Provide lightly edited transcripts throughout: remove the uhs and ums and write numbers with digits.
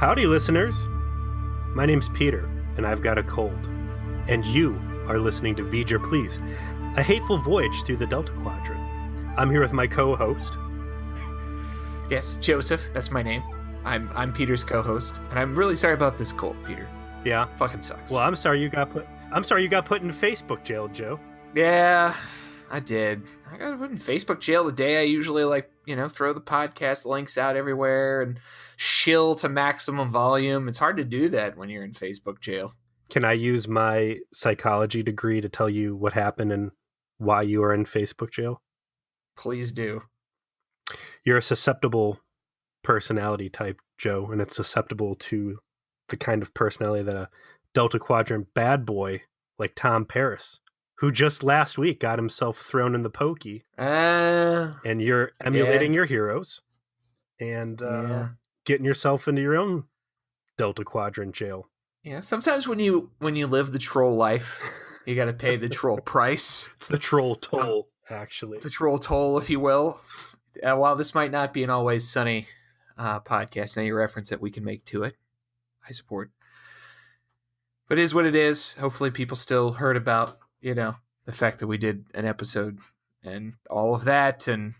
Howdy, listeners. My name's Peter, and I've got a cold. And you are listening to Voyager, Please, a hateful voyage through the Delta Quadrant. I'm here with my co-host. Yes, Joseph, that's my name. I'm Peter's co-host, and I'm really sorry about this cold, Peter. Yeah. Fucking sucks. Well, I'm sorry you got put in Facebook jail, Joe. Yeah, I did. I got put in Facebook jail the day I usually throw the podcast links out everywhere and shill to maximum volume. It's hard to do that when you're in Facebook jail. Can I use my psychology degree to tell you what happened and why you are in Facebook jail? Please do. You're a susceptible personality type, Joe, and it's susceptible to the kind of personality that a Delta Quadrant bad boy like Tom Paris, who just last week got himself thrown in the pokey. And you're emulating your heroes and getting yourself into your own Delta Quadrant jail. Yeah, sometimes when you live the troll life, you got to pay the troll price. It's the troll toll, actually. The troll toll, if you will. While this might not be an Always Sunny podcast, any reference that we can make to it, I support. But it is what it is. Hopefully people still heard about, the fact that we did an episode and all of that. And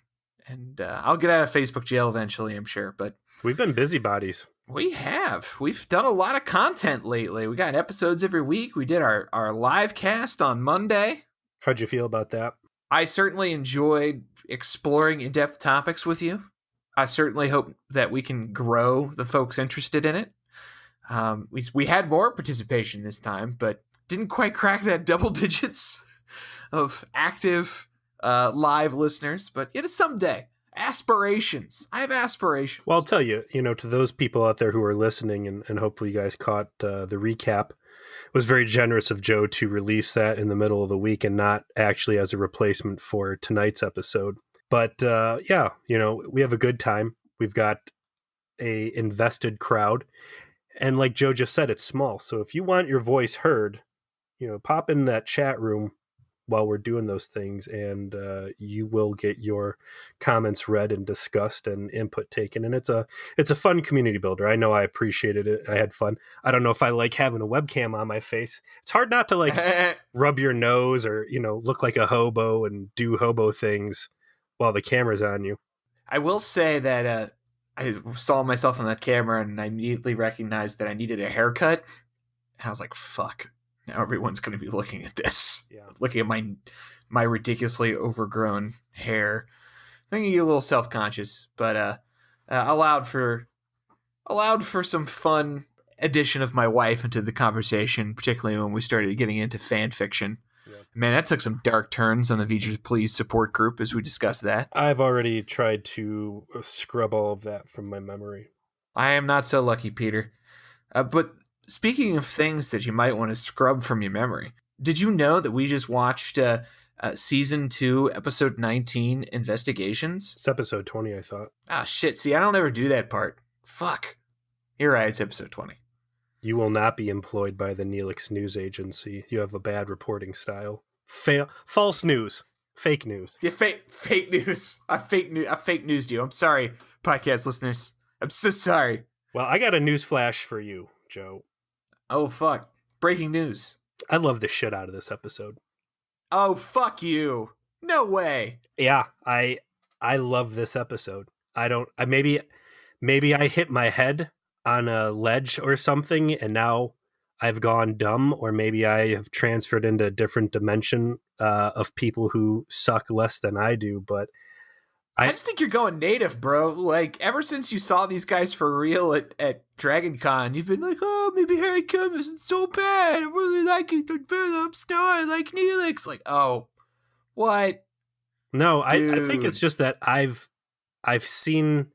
I'll get out of Facebook jail eventually, I'm sure. But we've been busybodies. We have. We've done a lot of content lately. We got episodes every week. We did our live cast on Monday. How'd you feel about that? I certainly enjoyed exploring in-depth topics with you. I certainly hope that we can grow the folks interested in it. We had more participation this time, but didn't quite crack that double digits of active live listeners. But someday. Aspirations. I have aspirations. Well, I'll tell you, to those people out there who are listening, and hopefully you guys caught the recap, it was very generous of Joe to release that in the middle of the week and not actually as a replacement for tonight's episode. But we have a good time. We've got a invested crowd. And like Joe just said, it's small. So if you want your voice heard, pop in that chat room while we're doing those things, and you will get your comments read and discussed and input taken. And it's a fun community builder. I know I appreciated it. I had fun. I don't know if I like having a webcam on my face. It's hard not to rub your nose or, look like a hobo and do hobo things while the camera's on you. I will say that I saw myself on that camera and I immediately recognized that I needed a haircut. And I was like, fuck. Now everyone's going to be looking at this, looking at my ridiculously overgrown hair. I think you get a little self-conscious, but allowed for some fun addition of my wife into the conversation, particularly when we started getting into fan fiction. Yeah. Man, that took some dark turns on the Voyager Please support group as we discussed that. I've already tried to scrub all of that from my memory. I am not so lucky, Peter. But speaking of things that you might want to scrub from your memory, did you know that we just watched Season 2, Episode 19, Investigations? It's Episode 20, I thought. Ah, shit. See, I don't ever do that part. Fuck. You're right, it's Episode 20. You will not be employed by the Neelix News Agency. You have a bad reporting style. False news. Fake news. Yeah, fake news. I fake newsed you. I'm sorry, podcast listeners. I'm so sorry. Well, I got a news flash for you, Joe. Oh, fuck. Breaking news. I love the shit out of this episode. Oh, fuck you. No way. Yeah, I love this episode. Maybe I hit my head on a ledge or something and now I've gone dumb, or maybe I have transferred into a different dimension of people who suck less than I do, but I just think you're going native, bro. Like, ever since you saw these guys for real at Dragon Con, you've been like, oh, maybe Harry Kim isn't so bad. I really like it. I'm star. I like Neelix. Like, oh, what? No, I think it's just that I've seen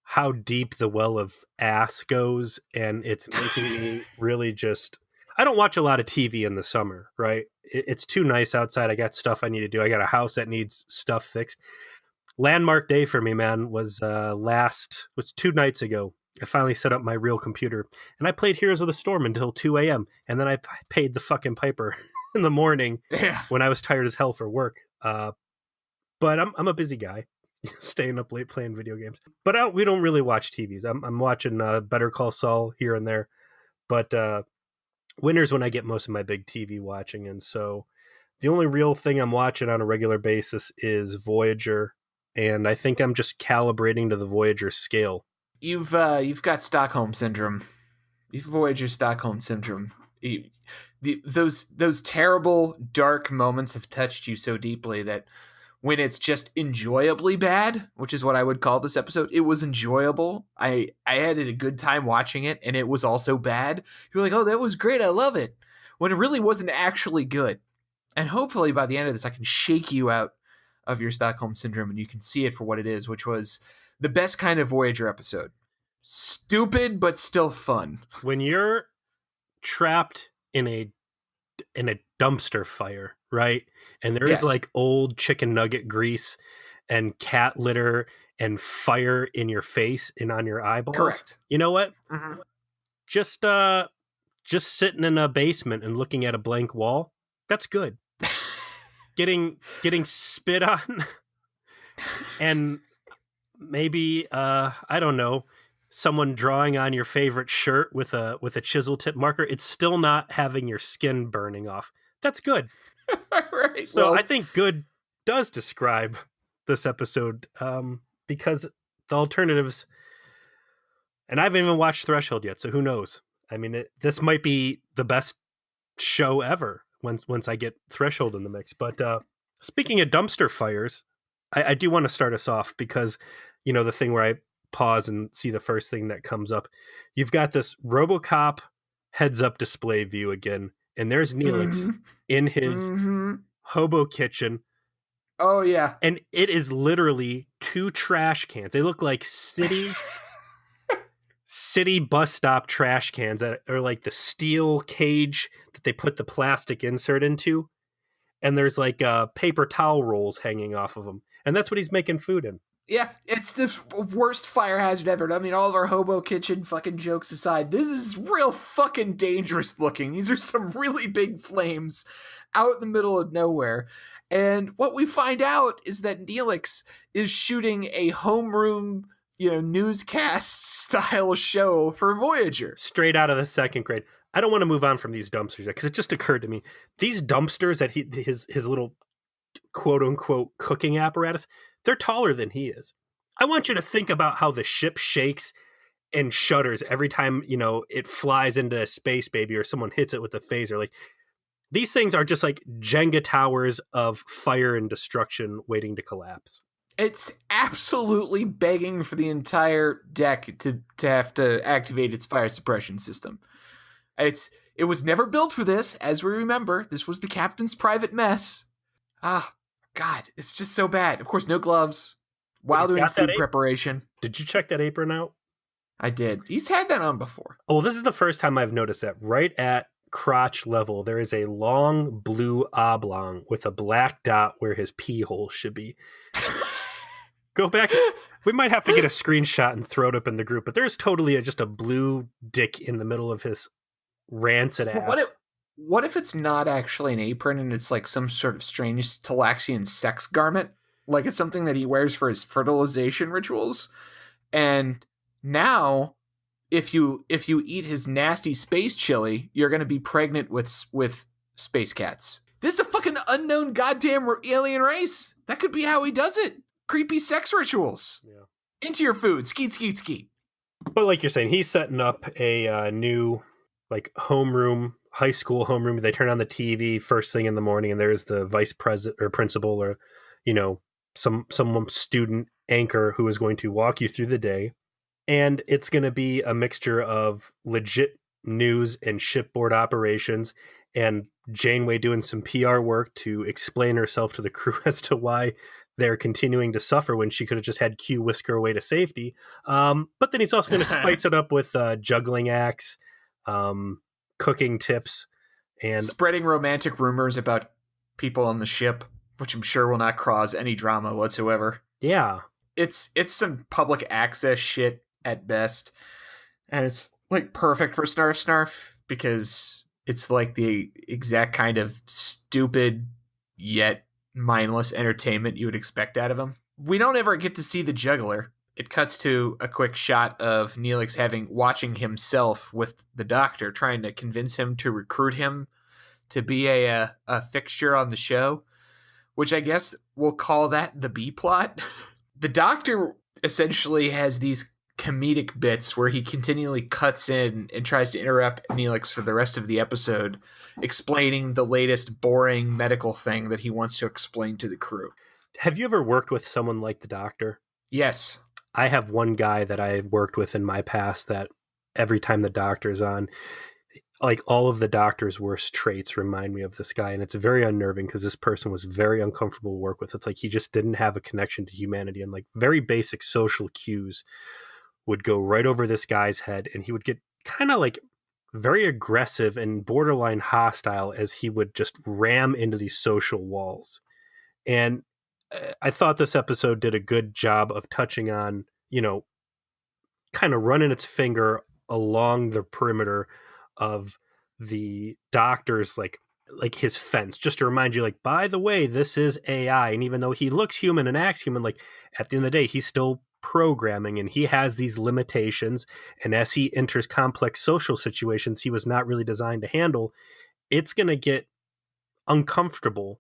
how deep the well of ass goes, and it's making me really just... I don't watch a lot of TV in the summer, right? It's too nice outside. I got stuff I need to do. I got a house that needs stuff fixed. Landmark day for me, man, was 2 nights ago. I finally set up my real computer and I played Heroes of the Storm until 2 a.m. And then I paid the fucking piper in the morning when I was tired as hell for work. But I'm a busy guy. staying up late playing video games. But we don't really watch TVs. I'm watching Better Call Saul here and there, but winter's when I get most of my big TV watching, and so the only real thing I'm watching on a regular basis is Voyager, and I think I'm just calibrating to the Voyager scale. You've got Stockholm Syndrome. You've Voyager Stockholm Syndrome. Those terrible, dark moments have touched you so deeply that when it's just enjoyably bad, which is what I would call this episode, it was enjoyable. I had a good time watching it, and it was also bad. You're like, oh, that was great. I love it. When it really wasn't actually good. And hopefully by the end of this, I can shake you out of your Stockholm Syndrome and you can see it for what it is, which was the best kind of Voyager episode. Stupid, but still fun. When you're trapped in a dumpster fire, right? And there is like old chicken nugget grease and cat litter and fire in your face and on your eyeballs. Correct. You know what? Mm-hmm. Just sitting in a basement and looking at a blank wall. That's good. Getting spit on and maybe I don't know, someone drawing on your favorite shirt with a chisel tip marker. It's still not having your skin burning off. That's good. Right. So well, I think good does describe this episode because the alternatives, and I haven't even watched Threshold yet, so who knows? I mean, this might be the best show ever once I get Threshold in the mix. But speaking of dumpster fires, I do want to start us off because, you know, the thing where I pause and see the first thing that comes up. You've got this RoboCop heads-up display view again, and there's Neelix in his hobo kitchen. Oh, yeah. And it is literally 2 trash cans. They look like city bus stop trash cans that are like the steel cage that they put the plastic insert into. And there's like paper towel rolls hanging off of them. And that's what he's making food in. Yeah, it's the worst fire hazard ever. I mean, all of our hobo kitchen fucking jokes aside, this is real fucking dangerous looking. These are some really big flames out in the middle of nowhere. And what we find out is that Neelix is shooting a homeroom, newscast style show for Voyager. Straight out of the 2nd grade. I don't want to move on from these dumpsters because it just occurred to me. These dumpsters that his little quote unquote cooking apparatus, they're taller than he is. I want you to think about how the ship shakes and shudders every time, it flies into a space baby or someone hits it with a phaser. Like, these things are just like Jenga towers of fire and destruction waiting to collapse. It's absolutely begging for the entire deck to have to activate its fire suppression system. It was never built for this, as we remember. This was the captain's private mess. Ah, God, it's just so bad. Of course, no gloves while doing food preparation. Did you check that apron out? I did. He's had that on before. Oh, this is the first time I've noticed that. Right at crotch level, there is a long blue oblong with a black dot where his pee hole should be. Go back. We might have to get a screenshot and throw it up in the group, but there's totally just a blue dick in the middle of his rancid ass. What if it's not actually an apron and it's like some sort of strange Talaxian sex garment? Like it's something that he wears for his fertilization rituals. And now, if you eat his nasty space chili, you're going to be pregnant with space cats. This is a fucking unknown goddamn alien race. That could be how he does it. Creepy sex rituals. Yeah. Into your food. Skeet, skeet, skeet. But like you're saying, he's setting up a new like homeroom, high school homeroom. They turn on the TV first thing in the morning, and there's the vice president or principal or, some student anchor who is going to walk you through the day. And it's going to be a mixture of legit news and shipboard operations and Janeway doing some PR work to explain herself to the crew as to why they're continuing to suffer when she could have just had Q whisk her away to safety. But then he's also going to spice it up with juggling acts, cooking tips, and spreading romantic rumors about people on the ship, which I'm sure will not cause any drama whatsoever. Yeah. It's some public access shit at best. And it's like perfect for Snarf Snarf because it's like the exact kind of stupid yet mindless entertainment you would expect out of him. We don't ever get to see the juggler. It cuts to a quick shot of Neelix watching himself with the doctor, trying to convince him to recruit him to be a fixture on the show, which I guess we'll call that the B plot. The doctor essentially has these comedic bits where he continually cuts in and tries to interrupt Neelix for the rest of the episode, explaining the latest boring medical thing that he wants to explain to the crew. Have you ever worked with someone like the doctor? Yes. I have one guy that I worked with in my past that every time the doctor's on, like all of the doctor's worst traits remind me of this guy. And it's very unnerving because this person was very uncomfortable to work with. It's like he just didn't have a connection to humanity, and like very basic social cues would go right over this guy's head, and he would get kind of like very aggressive and borderline hostile as he would just ram into these social walls. And I thought this episode did a good job of touching on, kind of running its finger along the perimeter of the doctor's like his fence, just to remind you, like, by the way, this is AI. And even though he looks human and acts human, like at the end of the day, he's still programming and he has these limitations. And as he enters complex social situations he was not really designed to handle, it's going to get uncomfortable.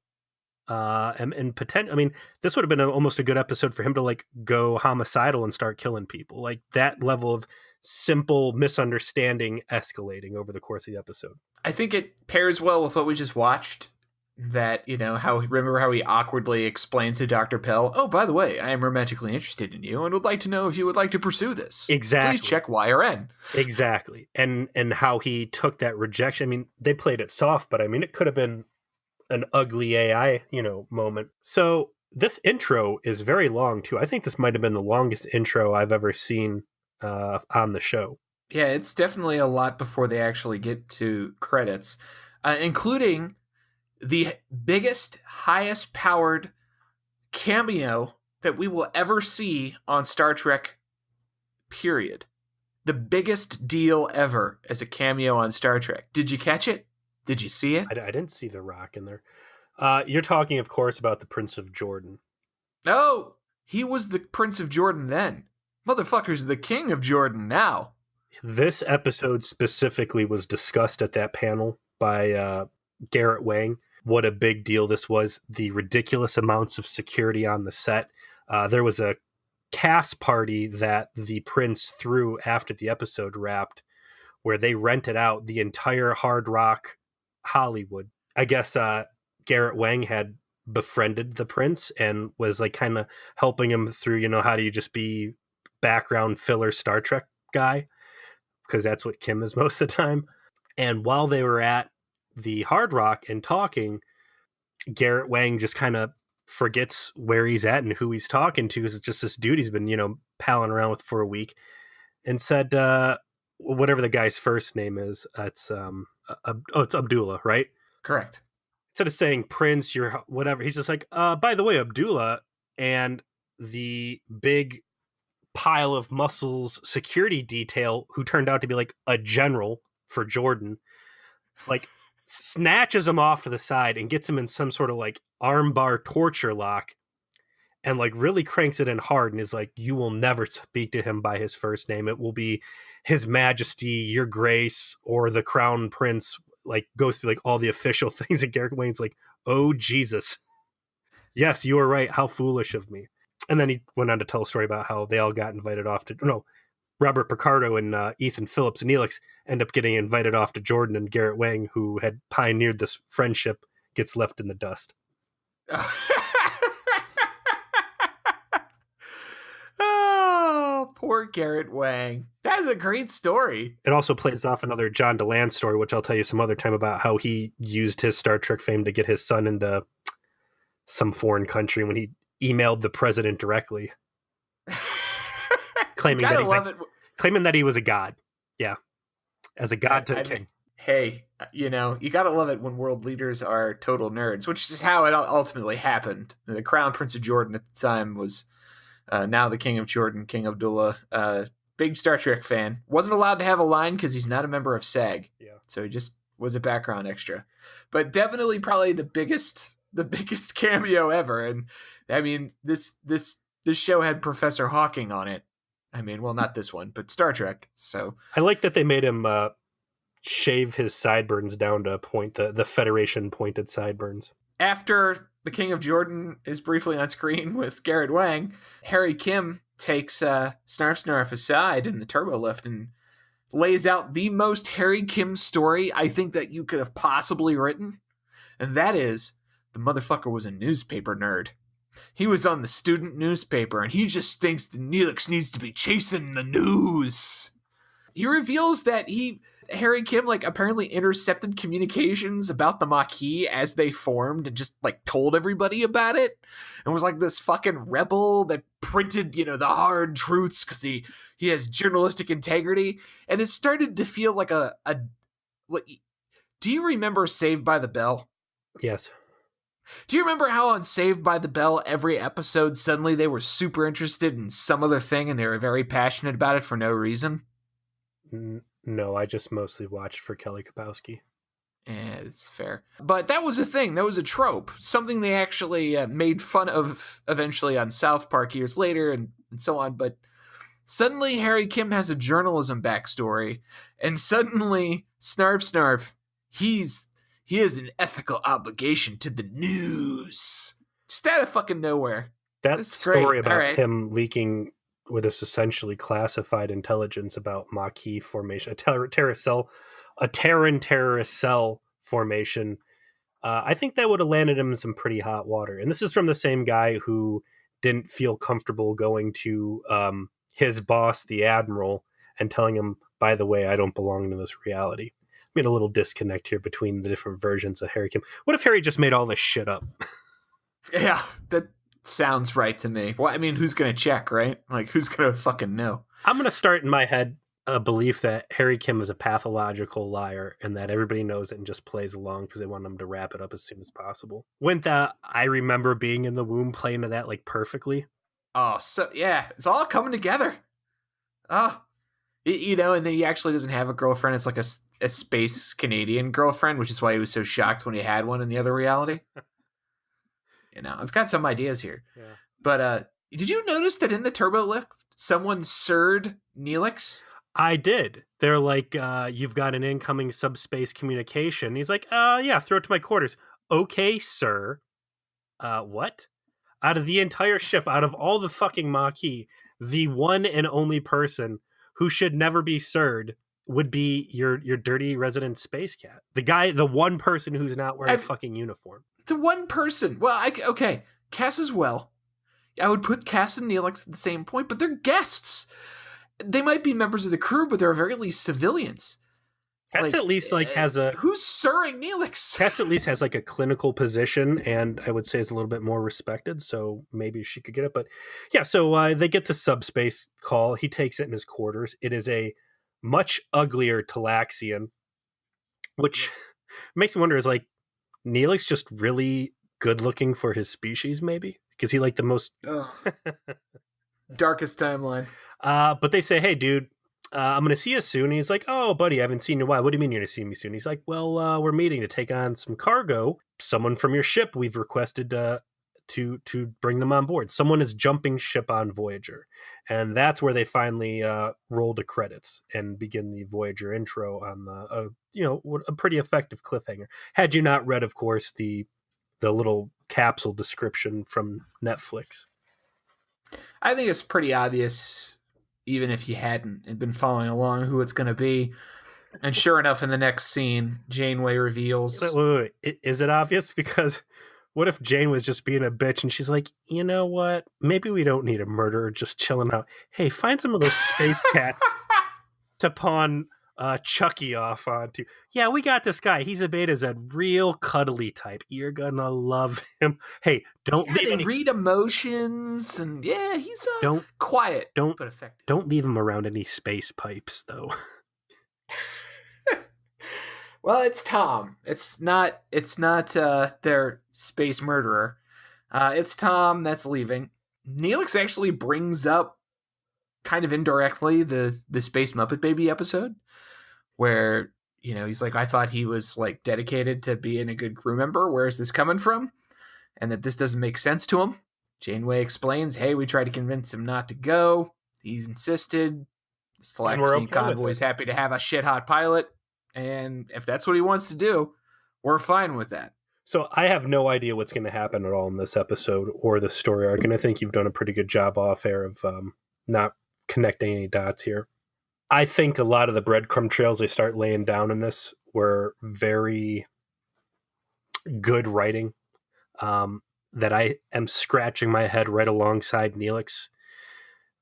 And potential. I mean, this would have been almost a good episode for him to like go homicidal and start killing people. Like that level of simple misunderstanding escalating over the course of the episode. I think it pairs well with what we just watched. That, remember how he awkwardly explains to Dr. Pell, oh, by the way, I am romantically interested in you and would like to know if you would like to pursue this. Exactly. Please check Y or N. Exactly. And how he took that rejection. I mean, they played it soft, but I mean, it could have been an ugly AI, moment. So this intro is very long too. I think this might have been the longest intro I've ever seen on the show. Yeah, it's definitely a lot before they actually get to credits, including the biggest, highest powered cameo that we will ever see on Star Trek, period. The biggest deal ever as a cameo on Star Trek. Did you catch it? Did you see it? I didn't see The Rock in there. You're talking, of course, about the Prince of Jordan. No, he was the Prince of Jordan then. Motherfucker's the King of Jordan now. This episode specifically was discussed at that panel by Garrett Wang. What a big deal this was. The ridiculous amounts of security on the set. There was a cast party that the Prince threw after the episode wrapped, where they rented out the entire Hard Rock Hollywood. I guess Garrett Wang had befriended the Prince and was like kind of helping him through, how do you just be background filler Star Trek guy? Because that's what Kim is most of the time. And while they were at the Hard Rock and talking, Garrett Wang just kind of forgets where he's at and who he's talking to. It's just this dude he's been, palling around with for a week, and said, whatever the guy's first name is, it's Abdullah, right? Correct. Instead of saying Prince, you're whatever, he's just like, by the way, Abdullah, and the big pile of muscles security detail, who turned out to be like a general for Jordan, like snatches him off to the side and gets him in some sort of like armbar torture lock, and like really cranks it in hard and is like, you will never speak to him by his first name. It will be His Majesty, Your Grace, or the Crown Prince. Like goes through like all the official things, and Garrett Wayne's like, oh Jesus, yes, you were right, how foolish of me. And then he went on to tell a story about how they all got invited off to Robert Picardo and Ethan Phillips and Neelix end up getting invited off to Jordan, and Garrett Wang, who had pioneered this friendship, gets left in the dust. Oh, poor Garrett Wang. That's a great story. It also plays off another John DeLand story, which I'll tell you some other time, about how he used his Star Trek fame to get his son into some foreign country when he emailed the president directly. claiming that he was a god. Yeah. As a god to the king. Hey, you gotta love it when world leaders are total nerds, which is how it ultimately happened. The Crown Prince of Jordan at the time was now the King of Jordan, King Abdullah. Big Star Trek fan. Wasn't allowed to have a line because he's not a member of SAG. Yeah. So he just was a background extra. But definitely probably the biggest cameo ever. And I mean, this this show had Professor Hawking on it. I mean, well, not this one, but Star Trek. So I like that they made him shave his sideburns down to a point, the Federation pointed sideburns. After the King of Jordan is briefly on screen with Garrett Wang, Harry Kim takes Snarf Snarf aside in the turbo lift and lays out the most Harry Kim story I think that you could have possibly written. And that is, the motherfucker was a newspaper nerd. He was on the student newspaper, and he just thinks the Neelix needs to be chasing the news. He reveals that Harry Kim, like, apparently intercepted communications about the Maquis as they formed and just, like, told everybody about it. And was like this fucking rebel that printed, the hard truths because he has journalistic integrity. And it started to feel like do you remember Saved by the Bell? Yes. Do you remember how on Saved by the Bell, every episode, suddenly they were super interested in some other thing and they were very passionate about it for no reason? No, I just mostly watched for Kelly Kapowski. Yeah, it's fair. But that was a thing. That was a trope. Something they actually made fun of eventually on South Park years later and so on. But suddenly Harry Kim has a journalism backstory. And suddenly Snarf, he has an ethical obligation to the news. Just out of fucking nowhere. That story about him leaking with this essentially classified intelligence about Maquis formation, a Terran terrorist cell formation, I think that would have landed him in some pretty hot water. And this is from the same guy who didn't feel comfortable going to his boss, the Admiral, and telling him, by the way, I don't belong to this reality. I mean, a little disconnect here between the different versions of Harry Kim. What if Harry just made all this shit up? Yeah, that sounds right to me. Well, I mean, who's going to check, right? Like, who's going to fucking know? I'm going to start in my head a belief that Harry Kim is a pathological liar and that everybody knows it and just plays along because they want him to wrap it up as soon as possible. Wouldn't that, I remember being in the womb playing to that, like, perfectly? Oh, so, yeah, it's all coming together. Oh, and then he actually doesn't have a girlfriend. It's like a space Canadian girlfriend, which is why he was so shocked when he had one in the other reality. I've got some ideas here. Yeah. But did you notice that in the turbo lift, someone sirred Neelix? I did. They're like, you've got an incoming subspace communication. He's like, yeah, throw it to my quarters. Okay, sir. What? Out of the entire ship, out of all the fucking Maquis, the one and only person who should never be sirred would be your dirty resident space cat. The one person who's not wearing a fucking uniform. The one person. Well, okay. Cass as well. I would put Cass and Neelix at the same point, but they're guests. They might be members of the crew, but they're at very least civilians. Cass at least has a... Who's sirring Neelix? Cass at least has like a clinical position, and I would say is a little bit more respected, so maybe she could get it. But yeah, so they get the subspace call. He takes it in his quarters. It is a much uglier Talaxian, which makes me wonder, is like Neelix just really good looking for his species, maybe? Because he like the most... Darkest timeline. But they say, hey, dude, I'm going to see you soon. And he's like, oh, buddy, I haven't seen you in a while. What do you mean you're going to see me soon? He's like, well, we're meeting to take on some cargo. Someone from your ship we've requested to bring them on board. Someone is jumping ship on Voyager. And that's where they finally roll the credits and begin the Voyager intro on a pretty effective cliffhanger. Had you not read, of course, the little capsule description from Netflix. I think it's pretty obvious, even if you hadn't been following along, who it's going to be. And sure enough, in the next scene, Janeway reveals... Wait. Is it obvious? Because what if Jane was just being a bitch and she's like, you know what? Maybe we don't need a murderer just chilling out. Hey, find some of those space cats to pawn Chucky off onto. Yeah, we got this guy. He's a Beta Z, real cuddly type. You're gonna love him. Hey, don't read emotions, and he's quiet, but effective. Don't leave him around any space pipes, though. Well, it's Tom. It's not their space murderer. It's Tom that's leaving. Neelix actually brings up, kind of indirectly, the Space Muppet Baby episode, where, he's like, I thought he was like dedicated to being a good crew member. Where is this coming from? And that this doesn't make sense to him. Janeway explains, hey, we tried to convince him not to go. He's insisted. Stalaxine Convoy's happy to have a shit-hot pilot. And if that's what he wants to do, we're fine with that. So I have no idea what's going to happen at all in this episode or the story arc, and I think you've done a pretty good job off air of not connecting any dots here. I think a lot of the breadcrumb trails they start laying down in this were very good writing, that I am scratching my head right alongside Neelix,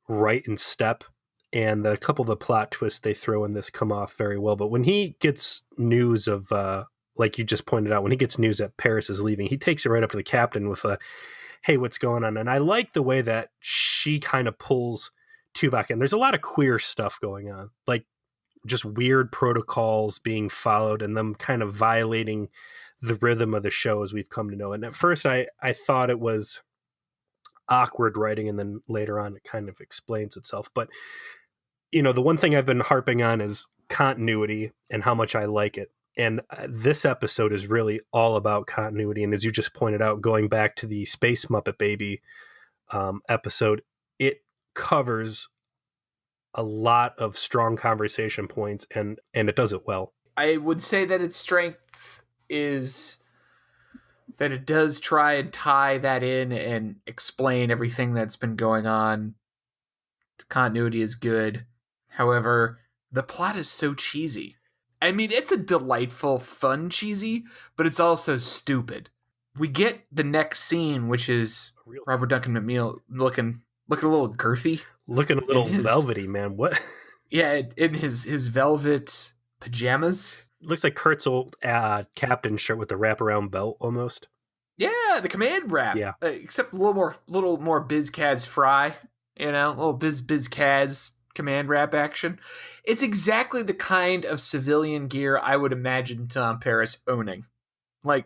right in step. And a couple of the plot twists they throw in this come off very well. But when he gets news of, like you just pointed out, when he gets news that Paris is leaving, he takes it right up to the captain with a, hey, what's going on? And I like the way that she kind of pulls Tuvok in. There's a lot of queer stuff going on, like just weird protocols being followed and them kind of violating the rhythm of the show as we've come to know. And at first I thought it was awkward writing, and then later on it kind of explains itself. But you know, the one thing I've been harping on is continuity and how much I like it. And this episode is really all about continuity. And as you just pointed out, going back to the Space Muppet Baby episode, it covers a lot of strong conversation points, and it does it well. I would say that its strength is that it does try and tie that in and explain everything that's been going on. The continuity is good. However, the plot is so cheesy. I mean, it's a delightful, fun cheesy, but it's also stupid. We get the next scene, which is Robert Duncan McNeil looking a little girthy. Looking a little velvety, man. What? Yeah, in his velvet pajamas. Looks like Kurt's old captain shirt with the wraparound belt almost. Yeah, the command wrap. Yeah. Except a little more Biz Kaz Fry, you know, a little Biz Kaz command wrap action. It's exactly the kind of civilian gear I would imagine Tom Paris owning. Like,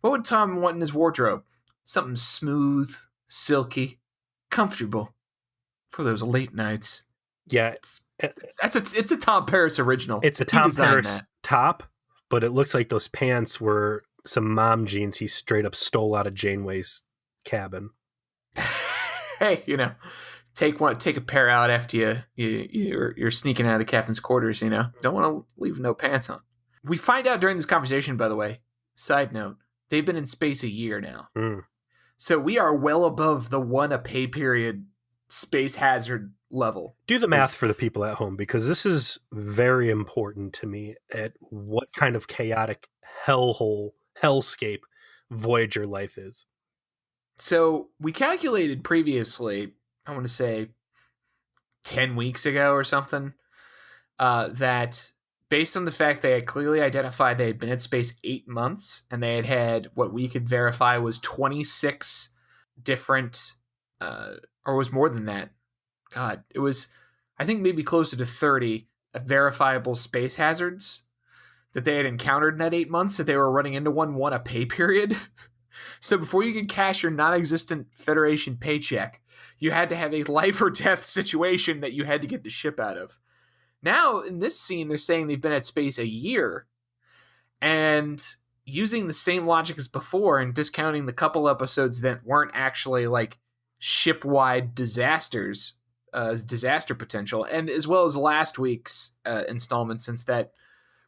what would Tom want in his wardrobe? Something smooth, silky, comfortable for those late nights. Yeah, it's a Tom Paris original. It's a Tom Paris top, but it looks like those pants were some mom jeans he straight up stole out of Janeway's cabin. Hey, you know, take a pair out after you're sneaking out of the captain's quarters. You know, don't want to leave no pants on. We find out during this conversation, by the way. Side note: they've been in space a year now, so we are well above the 1 a pay period space hazard level. Do the math for the people at home, because this is very important to me at what kind of chaotic hellscape Voyager life is. So we calculated previously, I want to say 10 weeks ago or something, that based on the fact they had clearly identified they had been in space 8 months, and they had what we could verify was 26 different, or was more than that. God, it was, I think maybe closer to 30 verifiable space hazards that they had encountered in that 8 months, that they were running into one a pay period. So before you could cash your non-existent Federation paycheck, you had to have a life or death situation that you had to get the ship out of. Now, in this scene, they're saying they've been at space a year, and using the same logic as before and discounting the couple episodes that weren't actually like ship-wide disasters, disaster potential, and as well as last week's installment, since that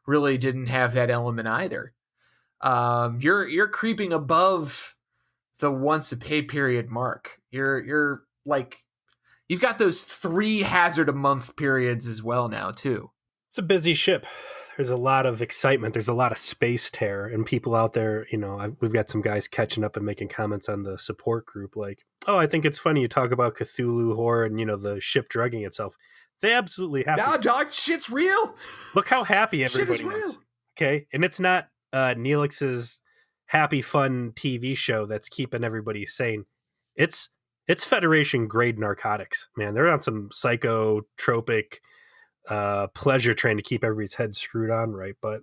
really didn't have that element either. You're creeping above the once a pay period mark. You're like, you've got those 3 hazard a month periods as well now too. It's a busy ship. There's a lot of excitement. There's a lot of space terror, and people out there, you know, we've got some guys catching up and making comments on the support group like, oh, I think it's funny you talk about Cthulhu horror and, you know, the ship drugging itself. They absolutely have. Nah, dog, shit's real. Look how happy everybody is. Okay, and it's not Neelix's happy fun TV show that's keeping everybody sane. It's Federation grade narcotics, man. They're on some psychotropic pleasure train to keep everybody's head screwed on right. But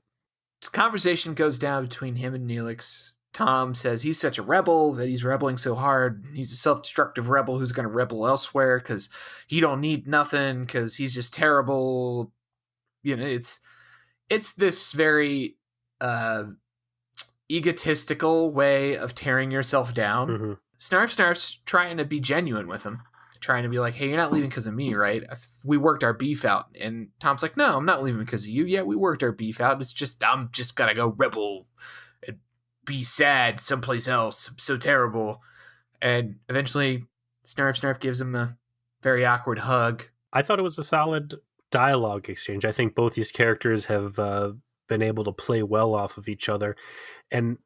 this conversation goes down between him and Neelix. Tom says he's such a rebel, that he's rebelling so hard. He's a self-destructive rebel who's going to rebel elsewhere because he don't need nothing, because he's just terrible. You know, it's this very egotistical way of tearing yourself down. Snarf's trying to be genuine with him, trying to be like, hey, you're not leaving because of me, right? We worked our beef out. And Tom's like, no, I'm not leaving because of you. Yeah, we worked our beef out. It's just, I'm just gotta go rebel and be sad someplace else. I'm so terrible. And eventually Snarf gives him a very awkward hug. I thought it was a solid dialogue exchange. I think both these characters have been able to play well off of each other. And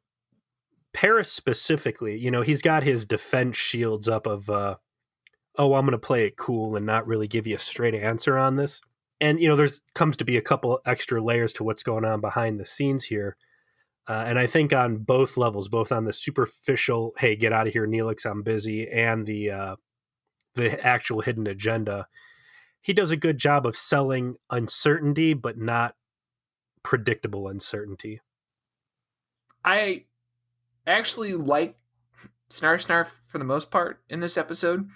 Paris specifically, he's got his defense shields up of, I'm going to play it cool and not really give you a straight answer on this. And, there's comes to be a couple extra layers to what's going on behind the scenes here. And I think on both levels, both on the superficial, hey, get out of here, Neelix, I'm busy, and the actual hidden agenda, he does a good job of selling uncertainty, but not predictable uncertainty. I actually like Snarf for the most part in this episode.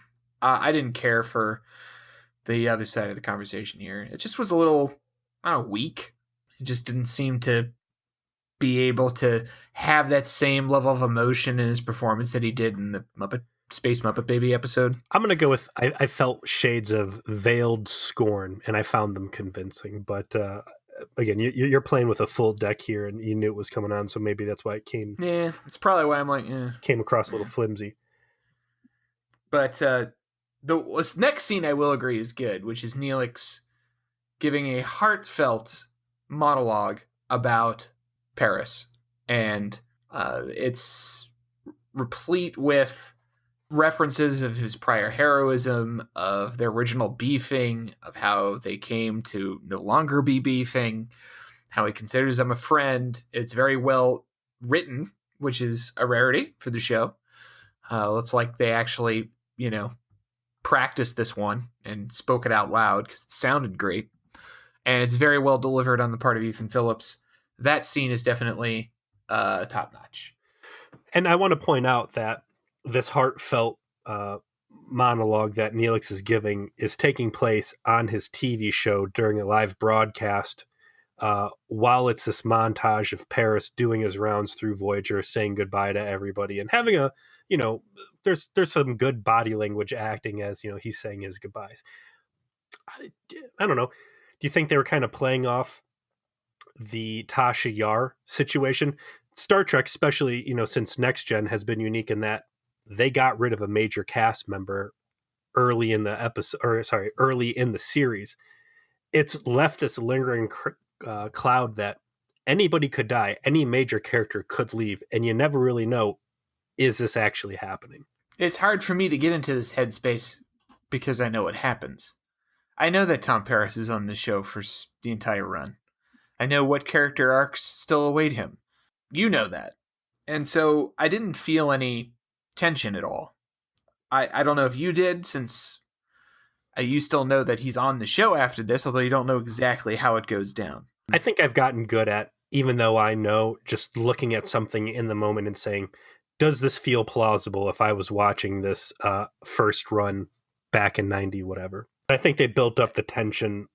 I didn't care for the other side of the conversation here. It just was a little, weak. It just didn't seem to be able to have that same level of emotion in his performance that he did in the Space Muppet Baby episode. I'm going to go with, I felt shades of veiled scorn, and I found them convincing. But again, you're playing with a full deck here, and you knew it was coming on, so maybe that's why it came. Yeah, it's probably why I'm like, came across a little flimsy. But the next scene, I will agree, is good, which is Neelix giving a heartfelt monologue about Paris, and it's replete with references of his prior heroism, of their original beefing, of how they came to no longer be beefing, how he considers them a friend. It's very well written, which is a rarity for the show. It's like they actually, practiced this one and spoke it out loud because it sounded great. And it's very well delivered on the part of Ethan Phillips. That scene is definitely top notch. And I want to point out that this heartfelt monologue that Neelix is giving is taking place on his TV show during a live broadcast, while it's this montage of Paris doing his rounds through Voyager, saying goodbye to everybody, and having a, there's some good body language acting as, he's saying his goodbyes. I don't know. Do you think they were kind of playing off the Tasha Yar situation? Star Trek, especially, since Next Gen, has been unique in that they got rid of a major cast member early in the series. It's left this lingering cloud that anybody could die, any major character could leave, and you never really know, is this actually happening? It's hard for me to get into this headspace because I know what happens. I know that Tom Paris is on the show for the entire run. I know what character arcs still await him. You know that. And so I didn't feel any tension at all. I don't know if you did, since you still know that he's on the show after this, although you don't know exactly how it goes down. I think I've gotten good at, even though I know, just looking at something in the moment and saying, does this feel plausible if I was watching this first run back in 90, whatever. I think they built up the tension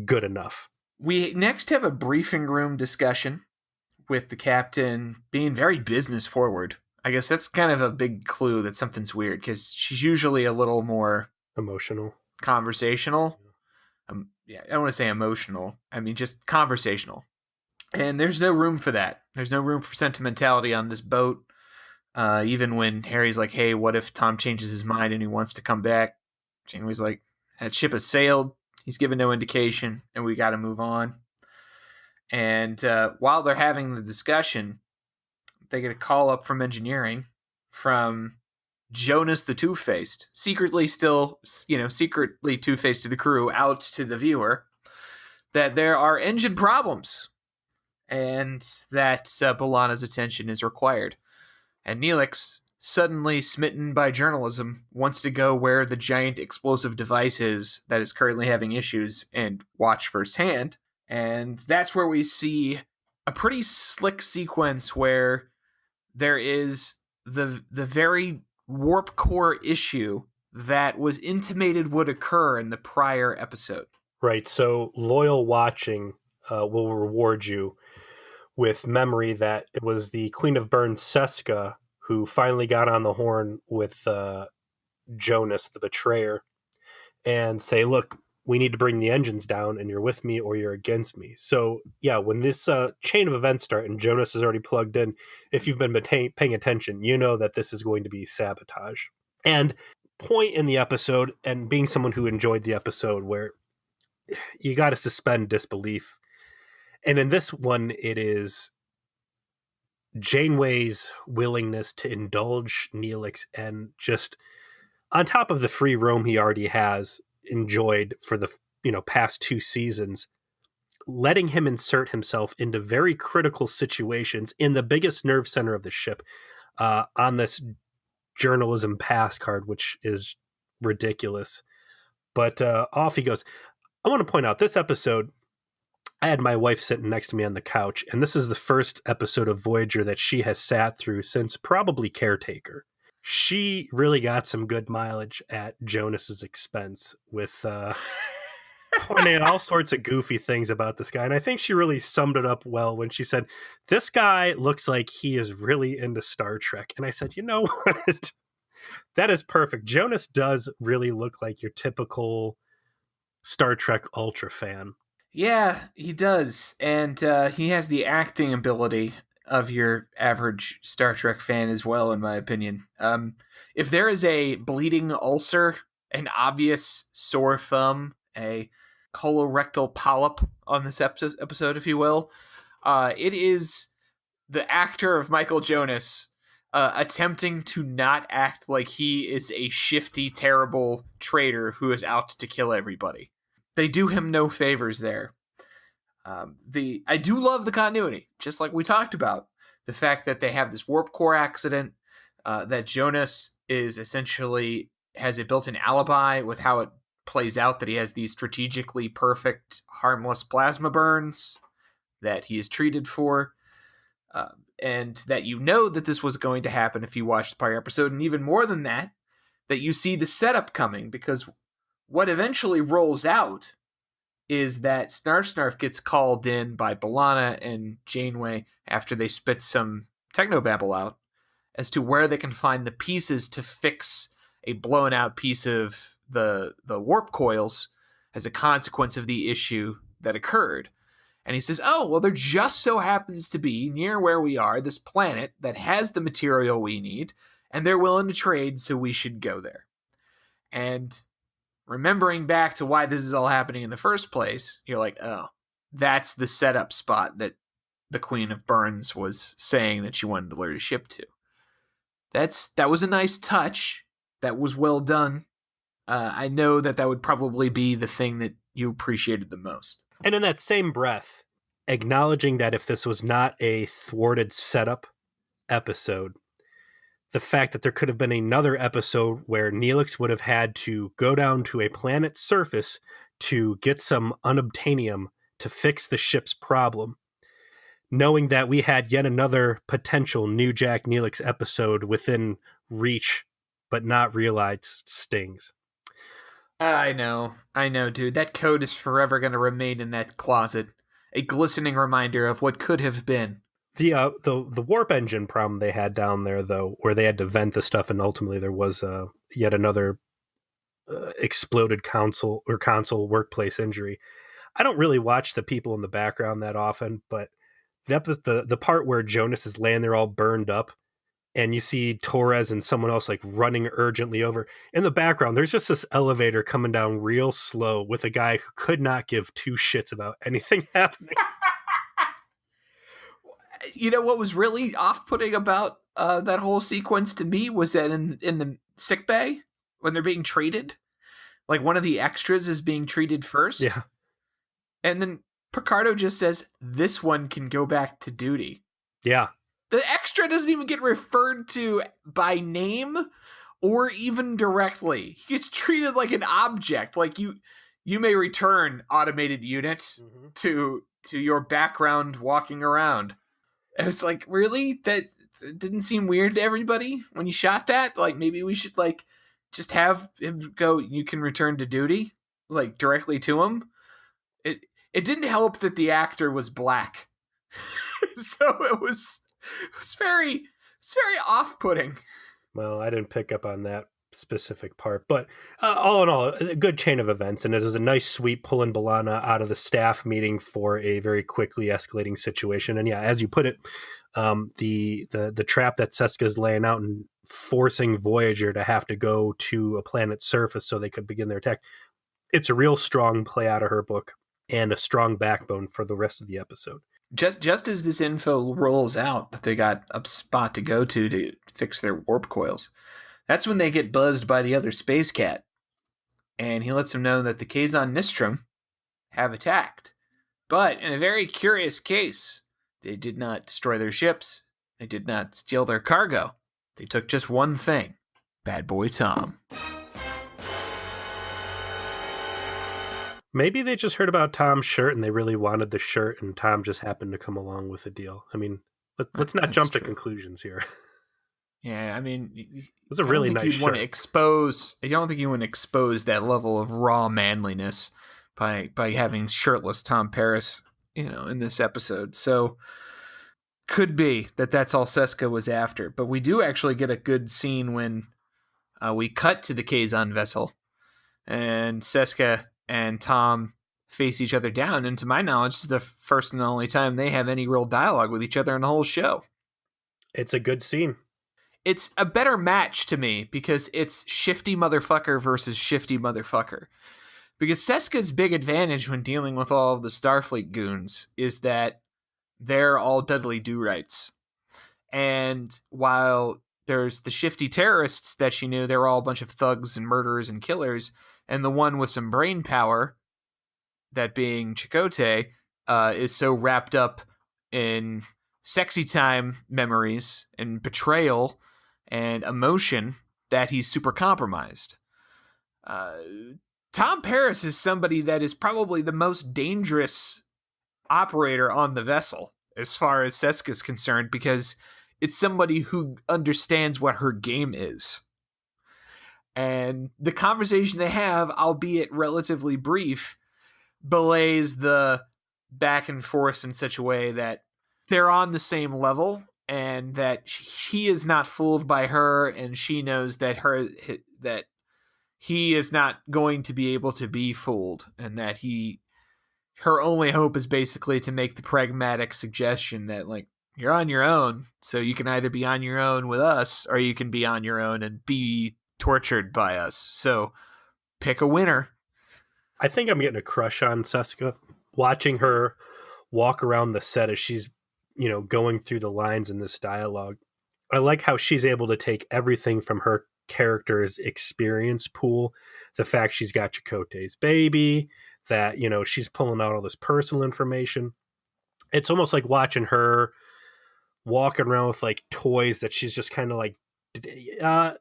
good enough. We next have a briefing room discussion with the captain being very business forward. I guess that's kind of a big clue that something's weird, because she's usually a little more emotional, conversational. I don't want to say emotional. I mean, just conversational. And there's no room for that. There's no room for sentimentality on this boat. Even when Harry's like, hey, what if Tom changes his mind and he wants to come back? Janeway's like, that ship has sailed. He's given no indication, and we got to move on. And while they're having the discussion, they get a call up from engineering from Jonas the Two-Faced, secretly Two-Faced to the crew, out to the viewer, that there are engine problems and that B'Elanna's attention is required. And Neelix, suddenly smitten by journalism, wants to go where the giant explosive device is that is currently having issues and watch firsthand. And that's where we see a pretty slick sequence where there is the very warp core issue that was intimated would occur in the prior episode. Right, so loyal watching will reward you with memory that it was the Queen of Bern, Seska, who finally got on the horn with Jonas, the betrayer, and say, look, we need to bring the engines down, and you're with me or you're against me. So, yeah, when this chain of events start and Jonas is already plugged in, if you've been paying attention, you know that this is going to be sabotage. And point in the episode, and being someone who enjoyed the episode, where you got to suspend disbelief. And in this one, it is Janeway's willingness to indulge Neelix, and just on top of the free roam he already has enjoyed for the past 2 seasons, letting him insert himself into very critical situations in the biggest nerve center of the ship, on this journalism pass card, which is ridiculous. But off he goes. I want to point out this episode, I had my wife sitting next to me on the couch, and this is the first episode of Voyager that she has sat through since probably Caretaker. She really got some good mileage at Jonas's expense with pointing out all sorts of goofy things about this guy. And I think she really summed it up well when she said, this guy looks like he is really into Star Trek. And I said, you know what? That is perfect. Jonas does really look like your typical Star Trek Ultra fan. Yeah, he does. And he has the acting ability of your average Star Trek fan as well, in my opinion. If there is a bleeding ulcer, an obvious sore thumb, a colorectal polyp on this episode, if you will, it is the actor of Michael Jonas attempting to not act like he is a shifty, terrible traitor who is out to kill everybody. They do him no favors there. I do love the continuity, just like we talked about. The fact that they have this warp core accident, that Jonas is essentially has a built-in alibi with how it plays out, that he has these strategically perfect, harmless plasma burns that he is treated for, and that you know that this was going to happen if you watched the prior episode, and even more than that, that you see the setup coming, because what eventually rolls out is that Snarf gets called in by B'Elanna and Janeway after they spit some technobabble out as to where they can find the pieces to fix a blown out piece of the warp coils as a consequence of the issue that occurred. And he says, oh, well, there just so happens to be near where we are this planet that has the material we need, and they're willing to trade, so we should go there. And remembering back to why this is all happening in the first place, you're like, oh, that's the setup spot that the Queen of Burns was saying that she wanted to lure the ship to. That was a nice touch. That was well done. I know that would probably be the thing that you appreciated the most. And in that same breath, acknowledging that if this was not a thwarted setup episode, the fact that there could have been another episode where Neelix would have had to go down to a planet's surface to get some unobtainium to fix the ship's problem, knowing that we had yet another potential New Jack Neelix episode within reach, but not realized, stings. I know, dude. That code is forever going to remain in that closet. A glistening reminder of what could have been. The warp engine problem they had down there, though, where they had to vent the stuff, and ultimately there was yet another exploded console workplace injury. I don't really watch the people in the background that often, but the part where Jonas is laying there all burned up, and you see Torres and someone else like running urgently over. In the background, there's just this elevator coming down real slow with a guy who could not give 2 shits about anything happening. You know what was really off-putting about that whole sequence to me was that in the sick bay, when they're being treated, like one of the extras is being treated first. Yeah. And then Picardo just says, this one can go back to duty. Yeah. The extra doesn't even get referred to by name or even directly. He gets treated like an object. Like you may return, automated units, to your background walking around. And it's like, really? That didn't seem weird to everybody when you shot that? Like, maybe we should, like, just have him go, you can return to duty, like, directly to him. It didn't help that the actor was black. So it's It's very off-putting. Well, I didn't pick up on that specific part, but all in all, a good chain of events, and it was a nice sweep pulling B'Elanna out of the staff meeting for a very quickly escalating situation. And yeah, as you put it, the trap that Seska's laying out and forcing Voyager to have to go to a planet's surface so they could begin their attack. It's a real strong play out of her book and a strong backbone for the rest of the episode. Just as this info rolls out that they got a spot to go to fix their warp coils, that's when they get buzzed by the other space cat. And he lets them know that the Kazon Nistrum have attacked. But in a very curious case, they did not destroy their ships. They did not steal their cargo. They took just one thing. Bad boy Tom. Maybe they just heard about Tom's shirt and they really wanted the shirt, and Tom just happened to come along with the deal. I mean, let's not jump to conclusions here. Yeah, I mean, it was a really nice shirt. I don't think you want to expose that level of raw manliness by having shirtless Tom Paris, in this episode. So could be that's all Seska was after. But we do actually get a good scene when we cut to the Kazon vessel, and Seska and Tom face each other down. And to my knowledge, this is the first and only time they have any real dialogue with each other in the whole show. It's a good scene. It's a better match to me because it's shifty motherfucker versus shifty motherfucker. Because Seska's big advantage when dealing with all of the Starfleet goons is that they're all Dudley Do-Rights. And while there's the shifty terrorists that she knew, they were all a bunch of thugs and murderers and killers. And the one with some brain power, that being Chakotay, is so wrapped up in sexy time memories and betrayal and emotion that he's super compromised. Tom Paris is somebody that is probably the most dangerous operator on the vessel as far as Seska's concerned, because it's somebody who understands what her game is. And the conversation they have, albeit relatively brief, belays the back and forth in such a way that they're on the same level and that he is not fooled by her, and she knows that he is not going to be able to be fooled, and that her only hope is basically to make the pragmatic suggestion that, like, you're on your own, so you can either be on your own with us or you can be on your own and be tortured by us. So pick a winner. I think I'm getting a crush on Seska. Watching her walk around the set as she's, going through the lines in this dialogue. I like how she's able to take everything from her character's experience pool. The fact she's got Chakotay's baby, that, she's pulling out all this personal information. It's almost like watching her walking around with like toys that she's just kind of like the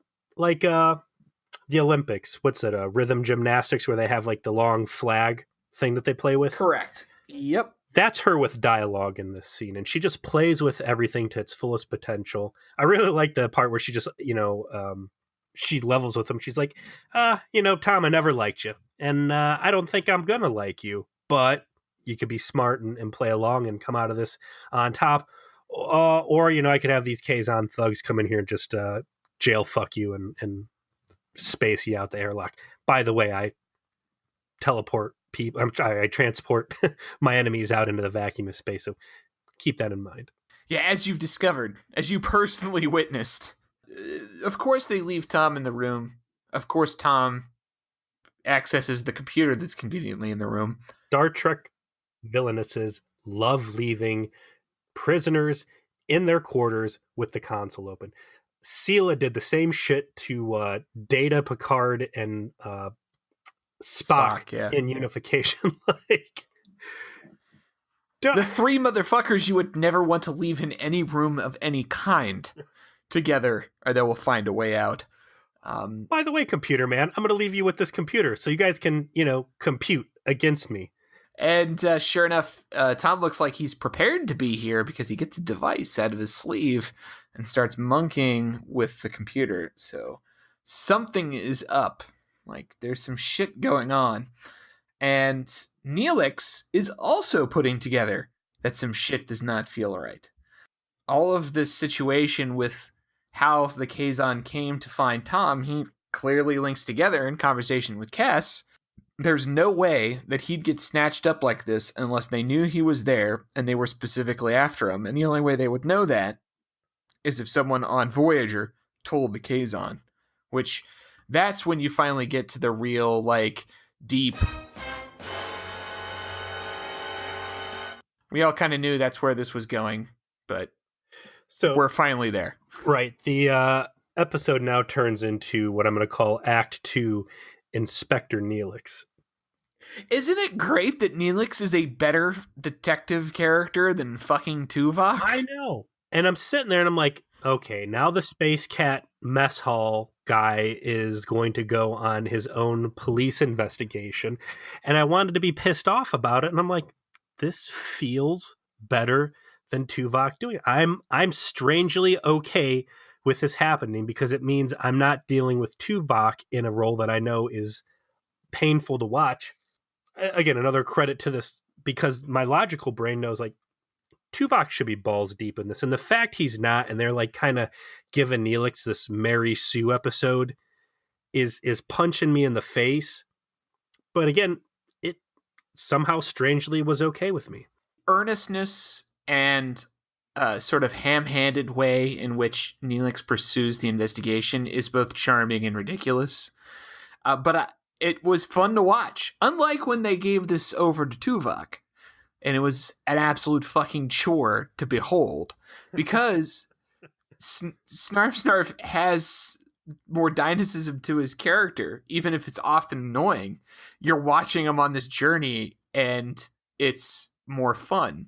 Olympics. What's it? Rhythm gymnastics, where they have like the long flag thing that they play with. Correct. Yep. That's her with dialogue in this scene, and she just plays with everything to its fullest potential. I really like the part where she just, she levels with him. She's like, Tom, I never liked you, and I don't think I'm gonna like you, but you could be smart and play along and come out of this on top. Or, I could have these Kazon thugs come in here and just jail fuck you and space you out the airlock. By the way, I teleport people. I transport my enemies out into the vacuum of space. So keep that in mind. Yeah, as you've discovered, as you personally witnessed. Of course they leave Tom in the room. Of course Tom accesses the computer that's conveniently in the room. Star Trek villainesses love leaving prisoners in their quarters with the console open. Sela did the same shit to Data, Picard, and Spock in Unification. The three motherfuckers you would never want to leave in any room of any kind together, or they will find a way out. By the way, computer man, I'm going to leave you with this computer so you guys can, compute against me. And sure enough, Tom looks like he's prepared to be here because he gets a device out of his sleeve and starts monkeying with the computer. So something is up. Like, there's some shit going on. And Neelix is also putting together that some shit does not feel right. All of this situation with how the Kazon came to find Tom, he clearly links together in conversation with Cass. There's no way that he'd get snatched up like this unless they knew he was there and they were specifically after him. And the only way they would know that is if someone on Voyager told the Kazon, which that's when you finally get to the real, like, deep. We all kind of knew that's where this was going, but so we're finally there. Right. The episode now turns into what I'm going to call Act 2, Inspector Neelix. Isn't it great that Neelix is a better detective character than fucking Tuvok? I know. And I'm sitting there and I'm like, okay, now the Space Cat mess hall guy is going to go on his own police investigation. And I wanted to be pissed off about it. And I'm like, this feels better than Tuvok doing it. I'm strangely okay with this happening because it means I'm not dealing with Tuvok in a role that I know is painful to watch. Again, another credit to this, because my logical brain knows, like, Tuvok should be balls deep in this. And the fact he's not, and they're like kind of giving Neelix this Mary Sue episode is punching me in the face. But again, it somehow strangely was okay with me. Earnestness and sort of ham-handed way in which Neelix pursues the investigation is both charming and ridiculous. But it was fun to watch, unlike when they gave this over to Tuvok. And it was an absolute fucking chore to behold, because Snarf has more dynamism to his character, even if it's often annoying. You're watching him on this journey, and it's more fun.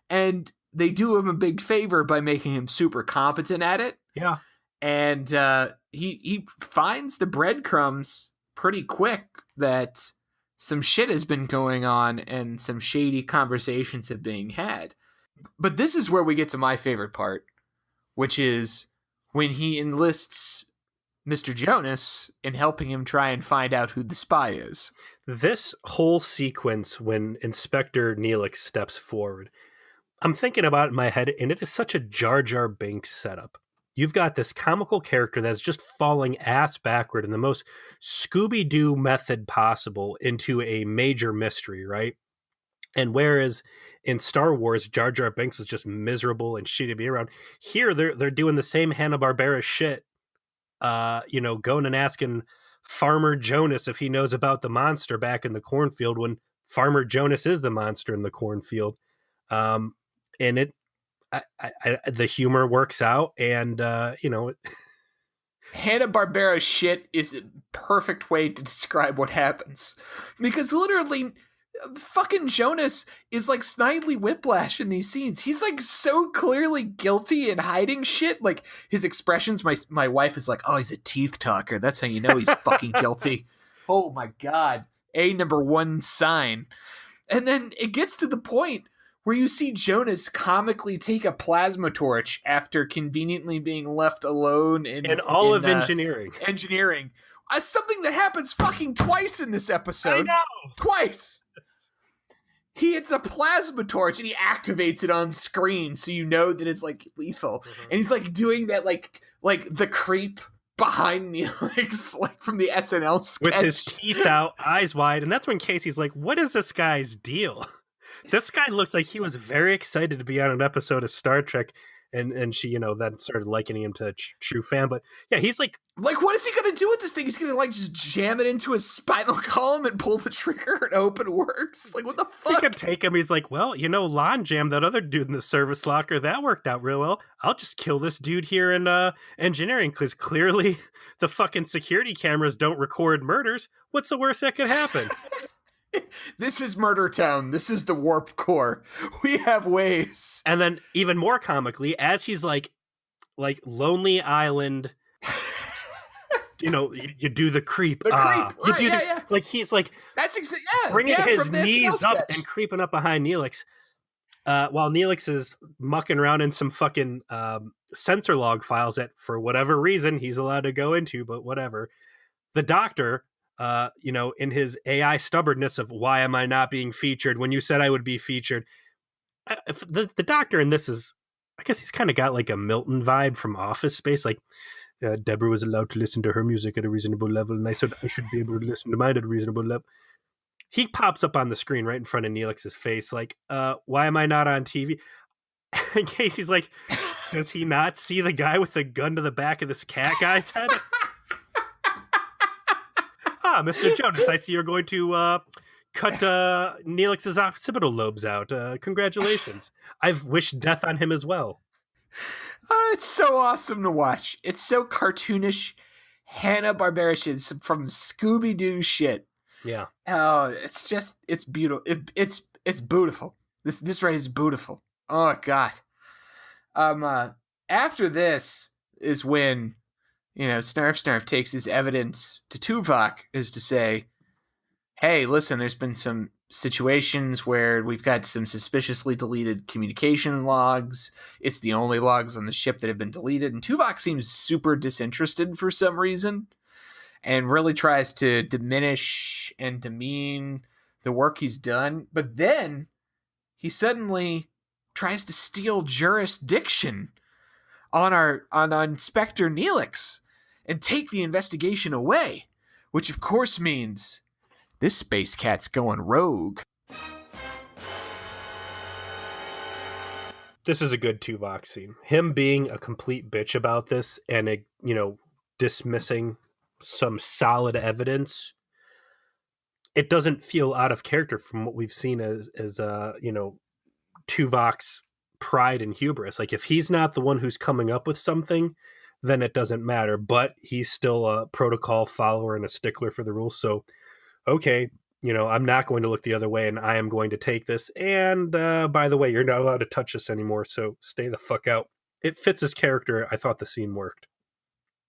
And they do him a big favor by making him super competent at it. Yeah. And he finds the breadcrumbs pretty quick that some shit has been going on and some shady conversations have been had. But this is where we get to my favorite part, which is when he enlists Mr. Jonas in helping him try and find out who the spy is. This whole sequence when Inspector Neelix steps forward, I'm thinking about it in my head, and it is such a Jar Jar Binks setup. You've got this comical character that's just falling ass backward in the most Scooby-Doo method possible into a major mystery, right? And whereas in Star Wars, Jar Jar Binks was just miserable and shitty to be around, here they're doing the same Hanna Barbera shit. Going and asking Farmer Jonas if he knows about the monster back in the cornfield when Farmer Jonas is the monster in the cornfield. And it. The humor works out, and Hanna-Barbera shit is a perfect way to describe what happens, because literally fucking Jonas is like Snidely Whiplash in these scenes. He's like so clearly guilty and hiding shit. Like his expressions, my wife is like, oh, he's a teeth talker. That's how you know he's fucking guilty. Oh my God. Number 1 sign. And then it gets to the point where you see Jonas comically take a plasma torch after conveniently being left alone in all of engineering. Something that happens fucking twice in this episode. I know. Twice. He hits a plasma torch and he activates it on screen so you know that it's like lethal. Mm-hmm. And he's like doing that like the creep behind Neelix, like from the SNL sketch. With his teeth out, eyes wide. And that's when Casey's like, what is this guy's deal? This guy looks like he was very excited to be on an episode of Star Trek, and she, then started likening him to a true fan. But yeah, he's like, what is he going to do with this thing? He's going to like just jam it into his spinal column and pull the trigger and hope it works? Like, what the fuck? He could take him. He's like, well, Lon jammed that other dude in the service locker. That worked out real well. I'll just kill this dude here in engineering, because clearly the fucking security cameras don't record murders. What's the worst that could happen? This is Murder Town. This is the Warp Core. We have ways. And then even more comically, as he's like Lonely Island, you do the creep. Right, yeah. Like he's like, that's bringing his knees up and creeping up behind Neelix, while Neelix is mucking around in some fucking sensor log files that for whatever reason he's allowed to go into, but whatever. The doctor, in his AI stubbornness of why am I not being featured when you said I would be featured, the doctor in this is I guess he's kind of got like a Milton vibe from Office Space. Like, Deborah was allowed to listen to her music at a reasonable level, and I said I should be able to listen to mine at a reasonable level. He pops up on the screen right in front of Neelix's face, like, why am I not on TV? And Casey's like, does he not see the guy with the gun to the back of this cat guy's head? Mr. Jonas, I see you're going to cut Neelix's occipital lobes out. Congratulations. I've wished death on him as well. It's so awesome to watch. It's so cartoonish. Hanna Barbera shit from Scooby-Doo shit. Yeah. Oh, it's beautiful. It's beautiful. This right is beautiful. Oh God. After this is when, Snarf takes his evidence to Tuvok, is to say, hey, listen, there's been some situations where we've got some suspiciously deleted communication logs. It's the only logs on the ship that have been deleted. And Tuvok seems super disinterested for some reason and really tries to diminish and demean the work he's done. But then he suddenly tries to steal jurisdiction on Inspector Neelix and take the investigation away, which of course means this space cat's going rogue. This is a good Tuvok scene. Him being a complete bitch about this and, dismissing some solid evidence. It doesn't feel out of character from what we've seen as Tuvok's pride and hubris. Like, if he's not the one who's coming up with something, then it doesn't matter. But he's still a protocol follower and a stickler for the rules. So, okay, I'm not going to look the other way, and I am going to take this. And by the way, you're not allowed to touch this anymore, so stay the fuck out. It fits his character. I thought the scene worked.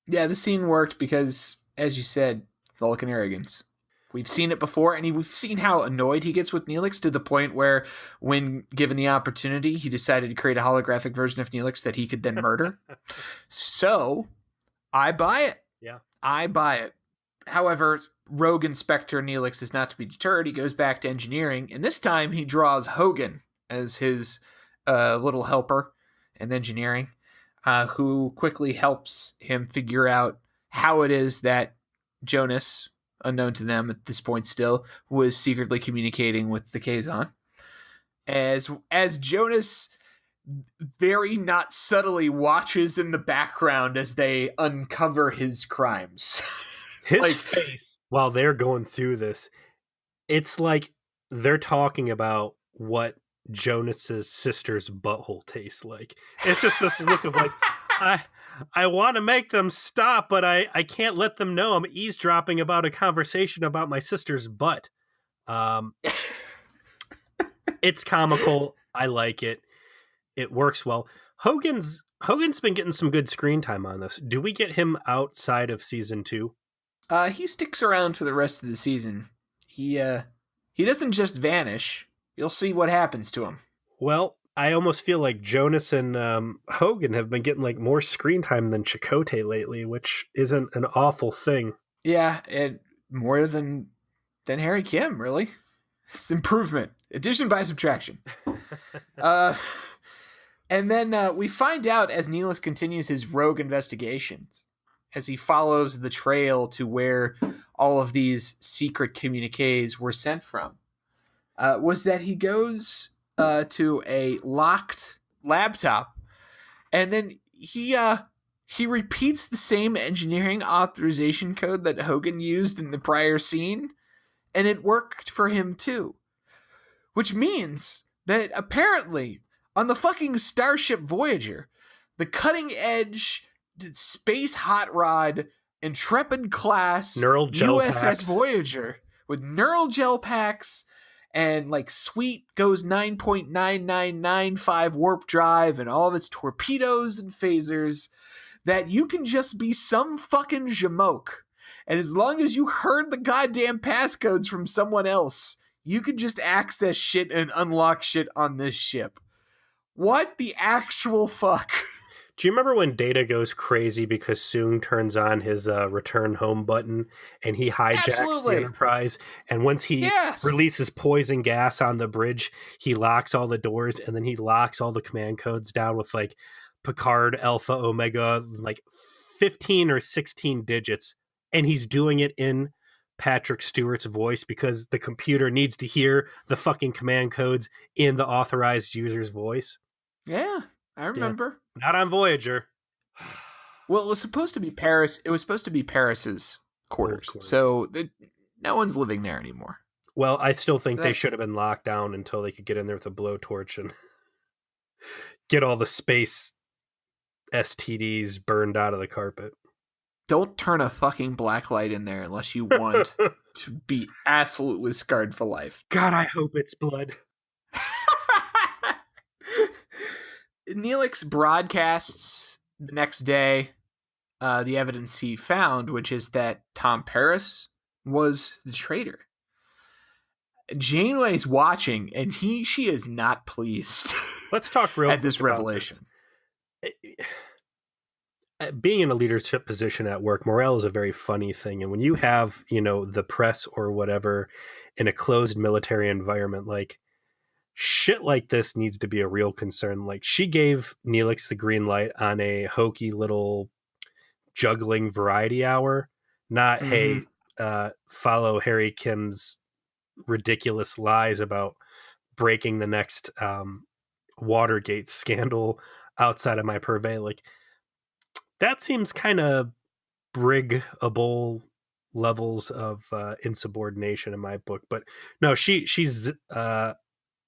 Yeah, the scene worked because, as you said, Vulcan arrogance. We've seen it before, and we've seen how annoyed he gets with Neelix to the point where, when given the opportunity, he decided to create a holographic version of Neelix that he could then murder. So, I buy it. Yeah. I buy it. However, Rogue Inspector Neelix is not to be deterred. He goes back to engineering, and this time he draws Hogan as his little helper in engineering, who quickly helps him figure out how it is that Jonas, unknown to them at this point still, was secretly communicating with the Kazon. As Jonas very not subtly watches in the background as they uncover his crimes. His face, while they're going through this, it's like they're talking about what Jonas's sister's butthole tastes like. It's just this look of like, I want to make them stop, but I can't let them know I'm eavesdropping about a conversation about my sister's butt. It's comical. I like it. It works well. Hogan's been getting some good screen time on this. Do we get him outside of season 2? He sticks around for the rest of the season. He doesn't just vanish. You'll see what happens to him. Well, I almost feel like Jonas and Hogan have been getting like more screen time than Chakotay lately, which isn't an awful thing. Yeah, and more than Harry Kim, really. It's improvement. Addition by subtraction. And then we find out as Neelix continues his rogue investigations, as he follows the trail to where all of these secret communiques were sent from, was that he goes to a locked laptop, and then he repeats the same engineering authorization code that Hogan used in the prior scene, and it worked for him too. Which means that apparently on the fucking Starship Voyager, the cutting edge space hot rod Intrepid class neural gel USS packs. Voyager with neural gel packs and like sweet goes 9.9995 warp drive and all of its torpedoes and phasers, that you can just be some fucking jamoke. And as long as you heard the goddamn passcodes from someone else, you could just access shit and unlock shit on this ship. What the actual fuck? Do you remember when Data goes crazy because Soong turns on his return home button and he hijacks the Absolutely. Enterprise? And once he Yes. releases poison gas on the bridge, he locks all the doors and then he locks all the command codes down with like Picard, Alpha, Omega, like 15 or 16 digits. And he's doing it in Patrick Stewart's voice because the computer needs to hear the fucking command codes in the authorized user's voice. Yeah, I Yeah. remember. Not on Voyager. Well, it was supposed to be Paris. It was supposed to be Paris's quarters. Quarters. So no one's living there anymore. Well, I still think So they that- should have been locked down until they could get in there with a blowtorch and get all the space STDs burned out of the carpet. Don't turn a fucking black light in there unless you want to be absolutely scarred for life. God, I hope it's blood. Neelix broadcasts the next day the evidence he found, which is that Tom Paris was the traitor. Janeway's watching, and she is not pleased. Let's talk real at this quick about revelation. this. Being in a leadership position at work, morale is a very funny thing. And when you have, the press or whatever in a closed military environment, like shit like this needs to be a real concern. Like she gave Neelix the green light on a hokey little juggling variety hour, not, hey, follow Harry Kim's ridiculous lies about breaking the next Watergate scandal outside of my purvey. Like, that seems kind of brigable levels of insubordination in my book. But no, she's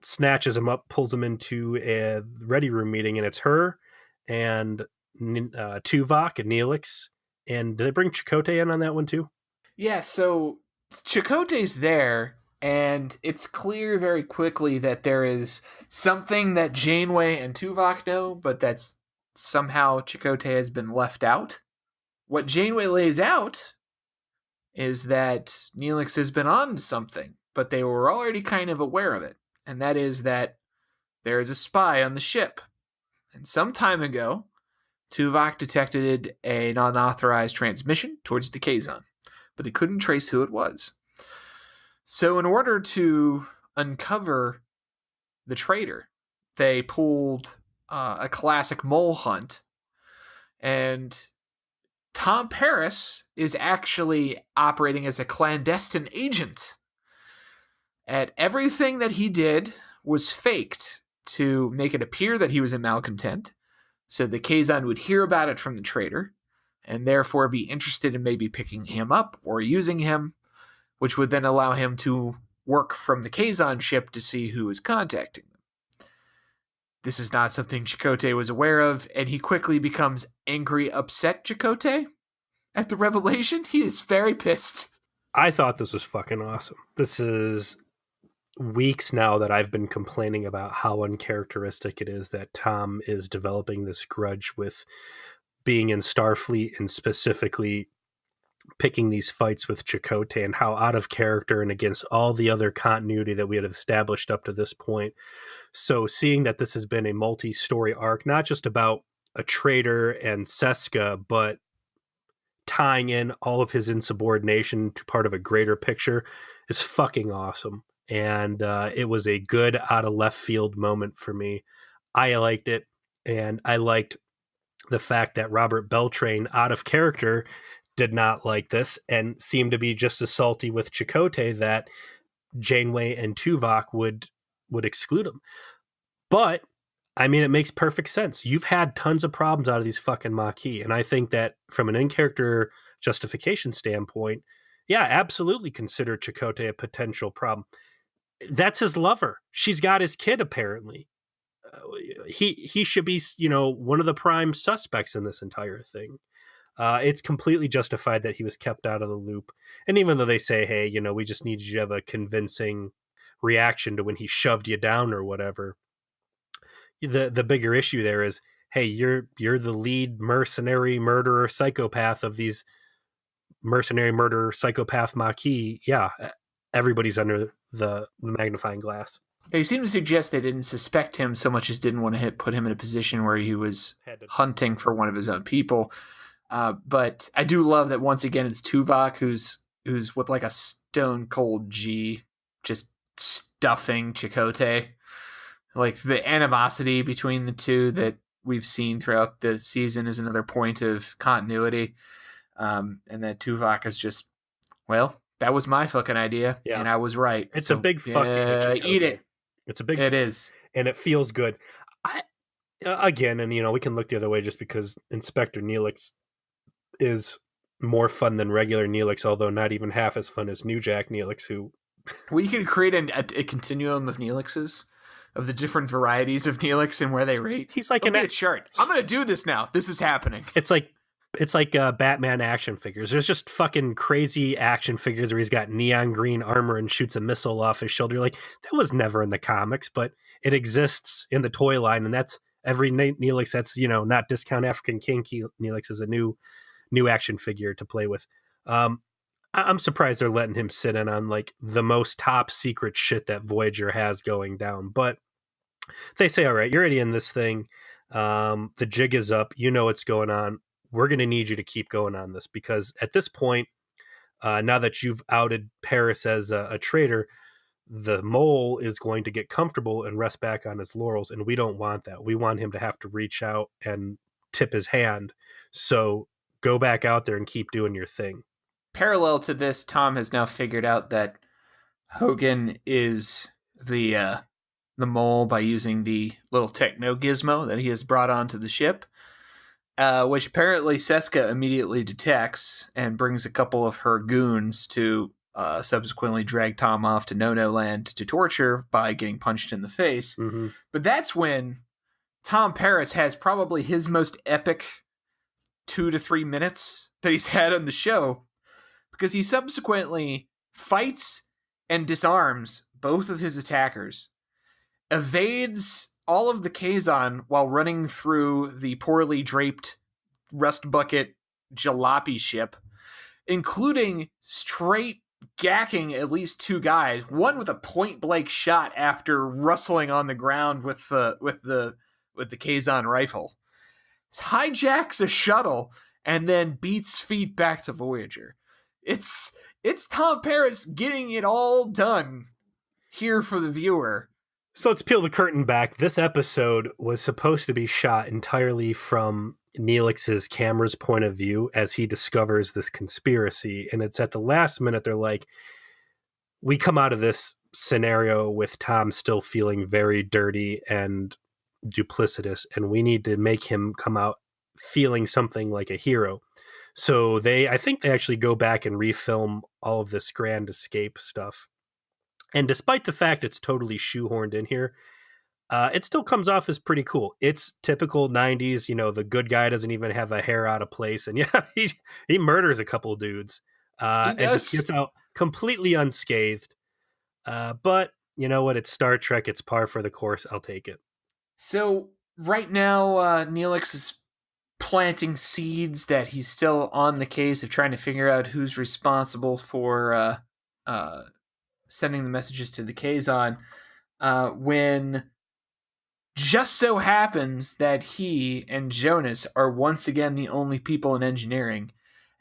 snatches him up, pulls him into a ready room meeting, and it's her and Tuvok and Neelix. And did they bring Chakotay in on that one too? Yeah, so Chakotay's there, and it's clear very quickly that there is something that Janeway and Tuvok know, but that's somehow Chakotay has been left out. What Janeway lays out is that Neelix has been on to something, but they were already kind of aware of it, and that is that there is a spy on the ship. And some time ago, Tuvok detected an unauthorized transmission towards the Kazon, but they couldn't trace who it was. So in order to uncover the traitor, they pulled a classic mole hunt, and Tom Paris is actually operating as a clandestine agent. And everything that he did was faked to make it appear that he was a malcontent, so the Kazon would hear about it from the traitor, and therefore be interested in maybe picking him up or using him, which would then allow him to work from the Kazon ship to see who is contacting them. This is not something Chakotay was aware of, and he quickly becomes angry, upset Chakotay at the revelation. He is very pissed. I thought this was fucking awesome. This is weeks now that I've been complaining about how uncharacteristic it is that Tom is developing this grudge with being in Starfleet and specifically picking these fights with Chakotay, and how out of character and against all the other continuity that we had established up to this point. So seeing that this has been a multi-story arc, not just about a traitor and Seska, but tying in all of his insubordination to part of a greater picture, is fucking awesome. And it was a good out of left field moment for me. I liked it, and I liked the fact that Robert Beltrain, out of character, did not like this and seemed to be just as salty with Chakotay that Janeway and Tuvok would exclude him. But I mean, it makes perfect sense. You've had tons of problems out of these fucking Maquis, and I think that from an in-character justification standpoint, yeah, absolutely consider Chakotay a potential problem. That's his lover. She's got his kid, apparently. He should be, one of the prime suspects in this entire thing. It's completely justified that he was kept out of the loop. And even though they say, hey, we just need you to have a convincing reaction to when he shoved you down or whatever, the bigger issue there is, hey, you're the lead mercenary murderer psychopath of these mercenary murderer psychopath Maquis. Yeah, everybody's under the magnifying glass. They seem to suggest they didn't suspect him so much as didn't want to put him in a position where he was hunting for one of his own people. But I do love that once again it's Tuvok who's with like a stone cold G, just stuffing Chakotay. Like the animosity between the two that we've seen throughout the season is another point of continuity. And that Tuvok is just, well, that was my fucking idea, and I was right. It's a big fuck you, eat it. It's a big. It is, and it feels good. Again, and we can look the other way just because Inspector Neelix is more fun than regular Neelix, although not even half as fun as New Jack Neelix, who. We could create a continuum of Neelixes, of the different varieties of Neelix and where they rate. He's like a chart. I'm gonna do this now. This is happening. It's like Batman action figures. There's just fucking crazy action figures where he's got neon green armor and shoots a missile off his shoulder. You're like, that was never in the comics, but it exists in the toy line, and that's every Neelix that's not Discount African Kinky Neelix is a new action figure to play with. I'm surprised they're letting him sit in on like the most top secret shit that Voyager has going down, but they say, all right, you're already in this thing. The jig is up. You know what's going on. We're going to need you to keep going on this because at this point, now that you've outed Paris as a traitor, the mole is going to get comfortable and rest back on his laurels. And we don't want that. We want him to have to reach out and tip his hand. So go back out there and keep doing your thing. Parallel to this, Tom has now figured out that Hogan is the mole by using the little techno gizmo that he has brought onto the ship. Which apparently Seska immediately detects and brings a couple of her goons to subsequently drag Tom off to No-No Land to torture by getting punched in the face. Mm-hmm. But that's when Tom Paris has probably his most epic 2 to 3 minutes that he's had on the show, because he subsequently fights and disarms both of his attackers, evades all of the Kazon while running through the poorly draped rust bucket jalopy ship, including straight gacking at least 2 guys, one with a point blank shot after rustling on the ground with the Kazon rifle, hijacks a shuttle, and then beats feet back to Voyager. It's Tom Paris getting it all done here for the viewer. So let's peel the curtain back. This episode was supposed to be shot entirely from Neelix's camera's point of view as he discovers this conspiracy. And it's at the last minute they're like, we come out of this scenario with Tom still feeling very dirty and duplicitous, and we need to make him come out feeling something like a hero. So I think they actually go back and refilm all of this grand escape stuff. And despite the fact it's totally shoehorned in here, it still comes off as pretty cool. It's typical 90s, the good guy doesn't even have a hair out of place. And yeah, he murders a couple dudes and just gets out completely unscathed. But you know what? It's Star Trek. It's par for the course. I'll take it. So right now, Neelix is planting seeds that he's still on the case of trying to figure out who's responsible for sending the messages to the Kazon, when just so happens that he and Jonas are once again the only people in engineering.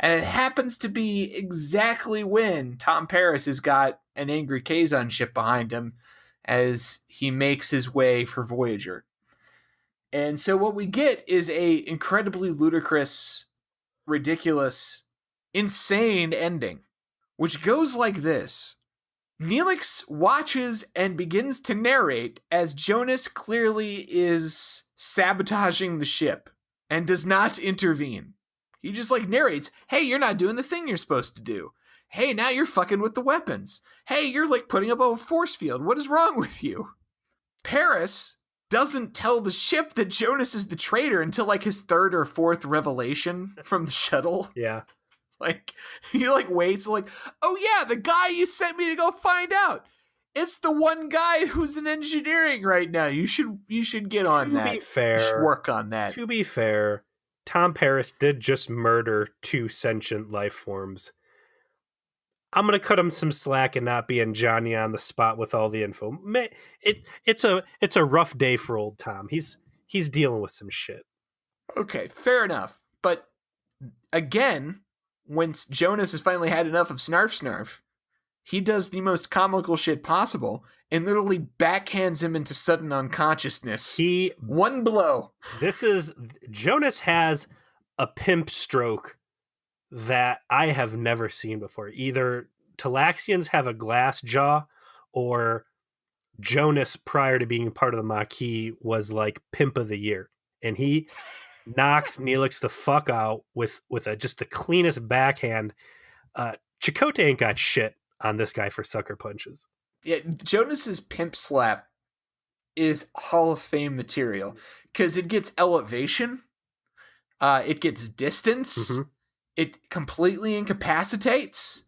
And it happens to be exactly when Tom Paris has got an angry Kazon ship behind him as he makes his way for Voyager. And so what we get is a incredibly ludicrous, ridiculous, insane ending, which goes like this. Neelix watches and begins to narrate as Jonas clearly is sabotaging the ship and does not intervene. He just narrates, hey, you're not doing the thing you're supposed to do. Hey, now you're fucking with the weapons. Hey, you're putting up a force field. What is wrong with you? Paris doesn't tell the ship that Jonas is the traitor until his 3rd or 4th revelation from the shuttle. Yeah. He waits, oh yeah, the guy you sent me to go find out. It's the one guy who's in engineering right now. You should get on that. To be fair, you should work on that. To be fair, Tom Paris did just murder 2 sentient life forms. I'm gonna cut him some slack and not being Johnny on the spot with all the info. It's a rough day for old Tom. He's dealing with some shit. Okay, fair enough. But again, when Jonas has finally had enough of Snarf, he does the most comical shit possible and literally backhands him into sudden unconsciousness. One blow. Jonas has a pimp stroke that I have never seen before. Either Talaxians have a glass jaw, or Jonas, prior to being part of the Maquis, was like pimp of the year. And he knocks Neelix the fuck out with just the cleanest backhand. Chakotay ain't got shit on this guy for sucker punches. Yeah, Jonas's pimp slap is Hall of Fame material because it gets elevation, it gets distance, mm-hmm. It completely incapacitates.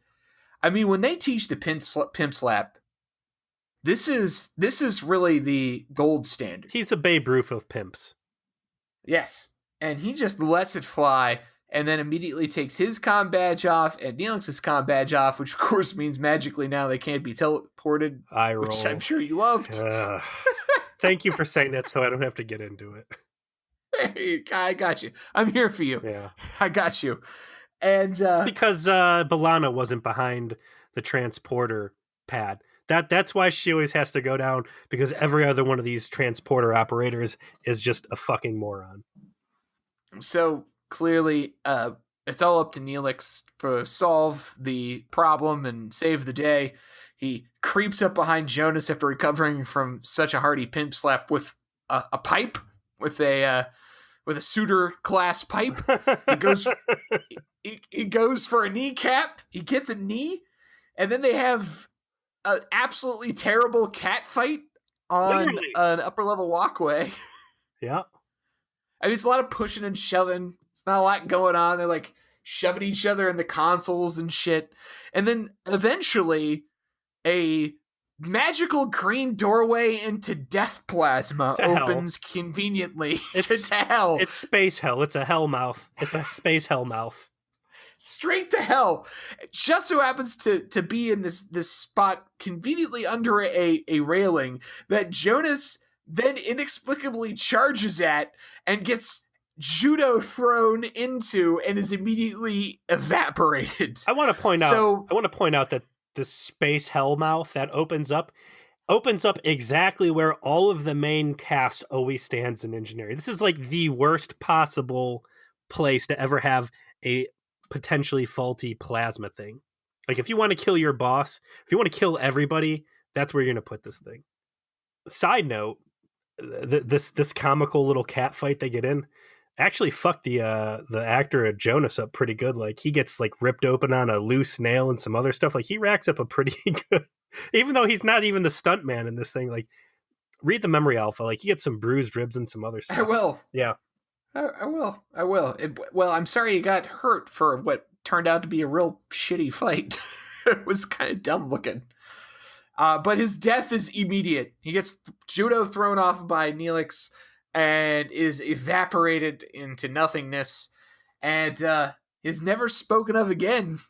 I mean, when they teach the pimp slap, this is really the gold standard. He's a Babe Ruth of pimps. Yes, and he just lets it fly, and then immediately takes his comm badge off and Neelix's comm badge off, which of course means magically now they can't be teleported, which I'm sure you loved. Thank you for saying that so I don't have to get into it. Hey, I got you. I'm here for you. Yeah, I got you. And it's because B'Elanna wasn't behind the transporter pad. That's why she always has to go down, because every other one of these transporter operators is just a fucking moron. So clearly, it's all up to Neelix to solve the problem and save the day. He creeps up behind Jonas after recovering from such a hearty pimp slap with a pipe, with a suitor class pipe. He goes for a kneecap. He gets a knee, and then they have an absolutely terrible cat fight on an upper level walkway. Yeah. I mean, it's a lot of pushing and shoving. It's not a lot going on. They're like shoving each other in the consoles and shit. And then eventually a magical green doorway into death plasma opens conveniently to hell. It's space hell. It's a hell mouth. It's a space hell mouth. Straight to hell. It just so happens to be in this spot conveniently under a railing that Jonas then inexplicably charges at and gets judo thrown into and is immediately evaporated. I want to point out that the space hellmouth that opens up exactly where all of the main cast always stands in engineering. This is like the worst possible place to ever have a potentially faulty plasma thing. Like, if you want to kill your boss, if you want to kill everybody, that's where you're going to put this thing. Side note, this comical little cat fight they get in actually fucked the actor of Jonas up pretty good. Like, he gets like ripped open on a loose nail and some other stuff. Like, he racks up a pretty good, even though he's not even the stunt man in this thing. Like, read the memory alpha. Like, he gets some bruised ribs and some other stuff. I will. Yeah. I will. Well, I'm sorry you got hurt for what turned out to be a real shitty fight. It was kind of dumb looking. But his death is immediate. He gets judo thrown off by Neelix and is evaporated into nothingness, and is never spoken of again,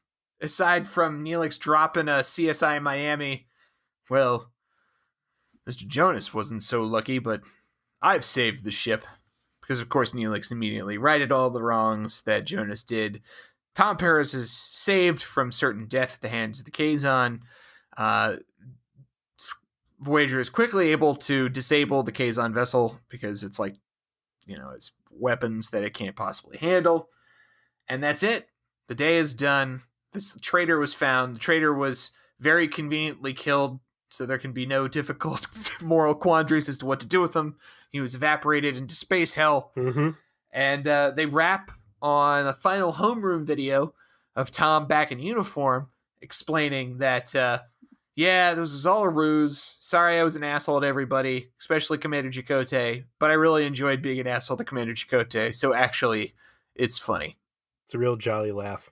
aside from Neelix dropping a CSI Miami. Well, Mr. Jonas wasn't so lucky, but I've saved the ship. Because, of course, Neelix immediately righted all the wrongs that Jonas did. Tom Paris is saved from certain death at the hands of the Kazon. Voyager is quickly able to disable the Kazon vessel because it's like, it's weapons that it can't possibly handle. And that's it. The day is done. This traitor was found. The traitor was very conveniently killed, so there can be no difficult moral quandaries as to what to do with him. He was evaporated into space hell. Mm-hmm. And they wrap on a final homeroom video of Tom back in uniform, explaining that, this was all a ruse. Sorry I was an asshole to everybody, especially Commander Chakotay, but I really enjoyed being an asshole to Commander Chakotay, so actually, it's funny. It's a real jolly laugh.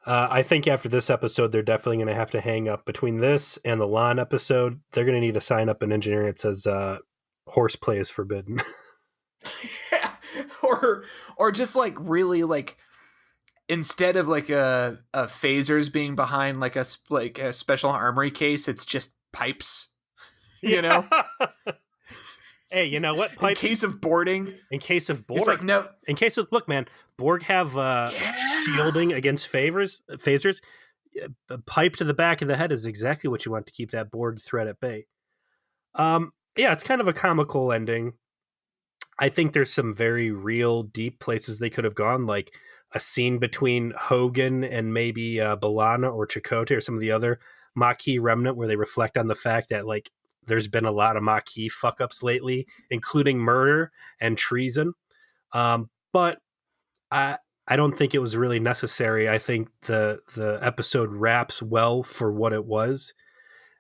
I think after this episode, they're definitely going to have to hang up. Between this and the Lon episode, they're going to need to sign up in engineering that says horseplay is forbidden. Yeah. Or just like really like instead of like a phasers being behind like a special armory case, it's just pipes. You know. Hey, you know what? Pipes, in case of boarding. In case of Borg. It's like, no. In case of, look, man, Borg have shielding against phasers. A pipe to the back of the head is exactly what you want to keep that Borg threat at bay. Yeah, it's kind of a comical ending. I think there's some very real deep places they could have gone, like a scene between Hogan and maybe B'Elanna or Chakotay or some of the other Maquis remnant where they reflect on the fact that, like, there's been a lot of Maquis fuck-ups lately, including murder and treason. But I don't think it was really necessary. I think the episode wraps well for what it was.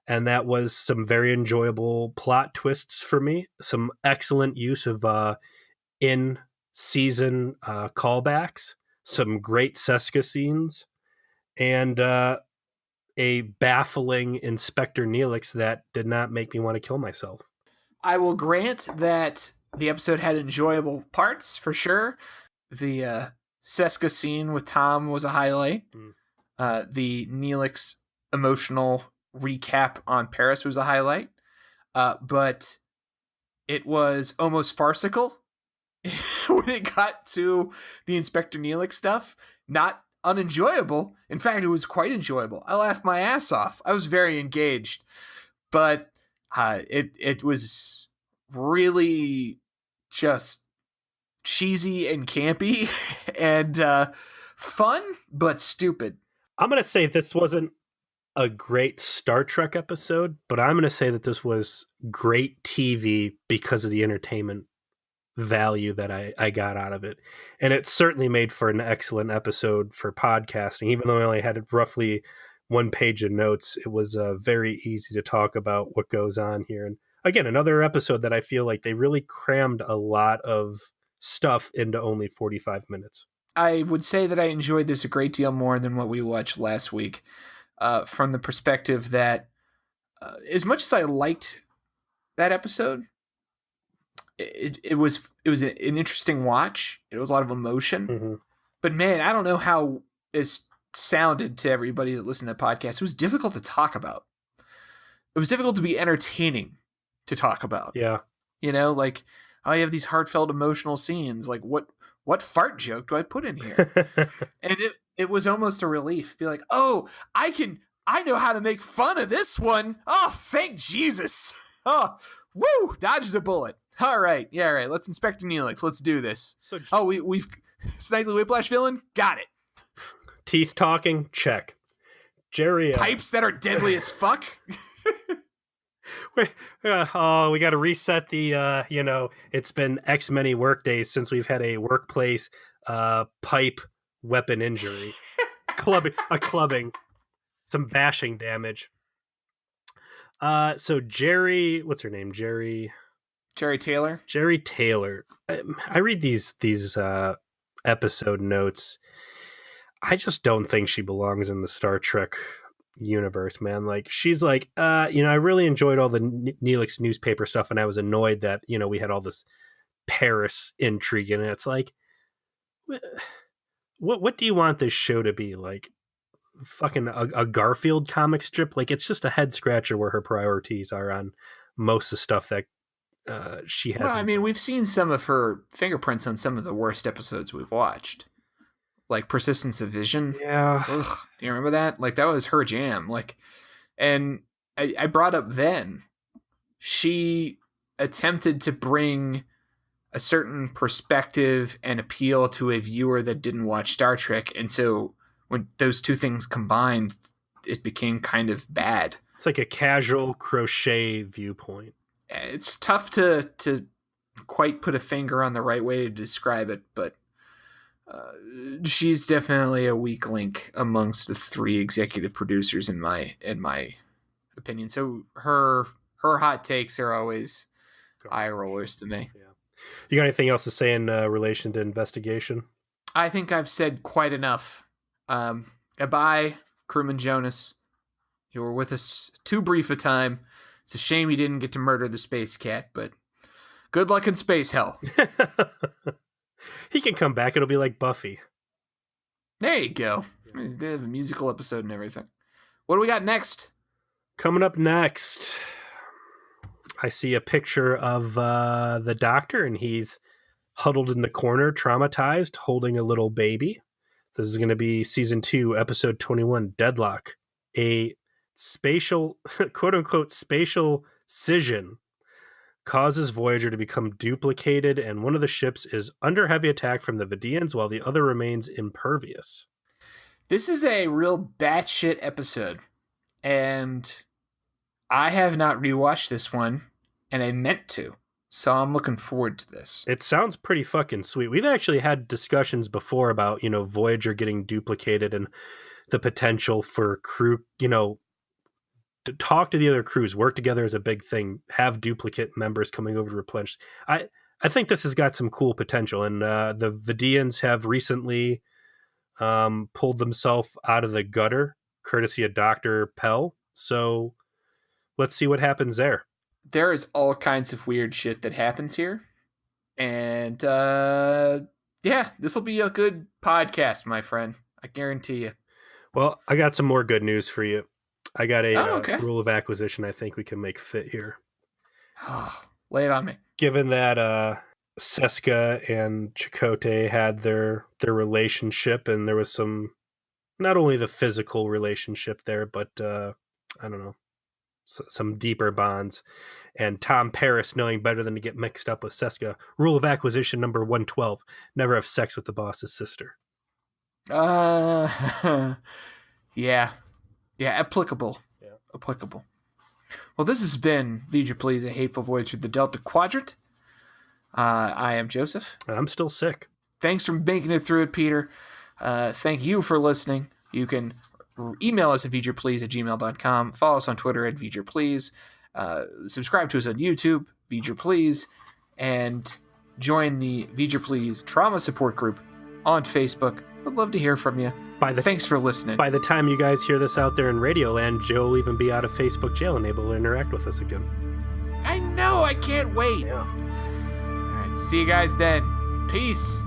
And that was some very enjoyable plot twists for me. Some excellent use of in-season callbacks. Some great Seska scenes. And a baffling Inspector Neelix that did not make me want to kill myself. I will grant that the episode had enjoyable parts, for sure. The Seska scene with Tom was a highlight. The Neelix emotional recap on Paris was a highlight. But it was almost farcical when it got to the Inspector Neelix stuff. Not unenjoyable. In fact, it was quite enjoyable. I laughed my ass off. I was very engaged. But it was really just cheesy and campy and fun, but stupid. I'm going to say this wasn't a great Star Trek episode, but I'm going to say that this was great TV because of the entertainment value that I got out of it. And it certainly made for an excellent episode for podcasting. Even though I only had roughly 1 page of notes, it was very easy to talk about what goes on here. And again, another episode that I feel like they really crammed a lot of stuff into only 45 minutes. I would say that I enjoyed this a great deal more than what we watched last week. From the perspective that as much as I liked that episode, it was an interesting watch. It was a lot of emotion. Mm-hmm. But man, I don't know how it sounded to everybody that listened to the podcast. It was difficult to talk about. It was difficult to be entertaining to talk about. Yeah. You know, like, oh, you have these heartfelt emotional scenes. Like, what fart joke do I put in here? And it was almost a relief. Be like, oh, I know how to make fun of this one. Oh, thank Jesus. Oh, woo, dodged a bullet. All right. Yeah, all right. Let's Inspector Neelix. Let's do this. We've Snidely Whiplash villain? Got it. Teeth talking? Check. Jerry. Pipes that are deadly as fuck? We got to reset the, it's been X many work days since we've had a workplace pipe weapon injury. Clubbing. Some bashing damage. So Jerry, what's her name? Jerry Taylor. Jerry Taylor. I read these episode notes. I just don't think she belongs in the Star Trek universe, man. Like, she's like, I really enjoyed all the Neelix newspaper stuff, and I was annoyed that, we had all this Paris intrigue, and it's like, what do you want this show to be? Like, fucking a Garfield comic strip? Like, it's just a head scratcher where her priorities are on most of the stuff that she has. Well, I mean, we've seen some of her fingerprints on some of the worst episodes we've watched. Like Persistence of Vision. Yeah. Ugh, do you remember that? Like, that was her jam. Like, and I brought up then, she attempted to bring a certain perspective and appeal to a viewer that didn't watch Star Trek. And so when those two things combined, it became kind of bad. It's like a casual crochet viewpoint. It's tough to quite put a finger on the right way to describe it, but she's definitely a weak link amongst the three executive producers in my opinion. So her hot takes are always eye rollers to me. Yeah. You got anything else to say in relation to investigation? I think I've said quite enough. Goodbye, Crewman Jonas. You were with us too brief a time. It's a shame you didn't get to murder the space cat, but good luck in space hell. He can come back. It'll be like Buffy. There you go. They have a musical episode and everything. What do we got next? Coming up next, I see a picture of the Doctor, and he's huddled in the corner, traumatized, holding a little baby. This is going to be season 2, episode 21, Deadlock. A spatial, quote-unquote, spatial scission causes Voyager to become duplicated, and one of the ships is under heavy attack from the Vidians, while the other remains impervious. This is a real batshit episode, and I have not rewatched this one, and I meant to, so I'm looking forward to this. It sounds pretty fucking sweet. We've actually had discussions before about, Voyager getting duplicated and the potential for crew, to talk to the other crews, work together is a big thing, have duplicate members coming over to replenish. I think this has got some cool potential, and the Vidians have recently pulled themselves out of the gutter, courtesy of Dr. Pell. So let's see what happens there. There is all kinds of weird shit that happens here. And this will be a good podcast, my friend. I guarantee you. Well, I got some more good news for you. I got a okay. rule of acquisition I think we can make fit here. Lay it on me. Given that Seska and Chakotay had their relationship, and there was some, not only the physical relationship there, but I don't know, some deeper bonds. And Tom Paris knowing better than to get mixed up with Seska. Rule of acquisition number 112: never have sex with the boss's sister. Yeah, applicable. Yeah. Applicable. Well, this has been Voyager Please, a hateful voyage through the Delta Quadrant. I am Joseph. I'm still sick. Thanks for making it through it, Peter. Thank you for listening. You can email us at VoyagerPlease@gmail.com. Follow us on Twitter at VoyagerPlease. Subscribe to us on YouTube, Voyager Please, and join the Voyager Please Trauma Support Group on Facebook. I'd love to hear from you. Thanks for listening. By the time you guys hear this out there in Radioland, Joe will even be out of Facebook jail and able to interact with us again. I know. I can't wait. Yeah. All right. See you guys then. Peace.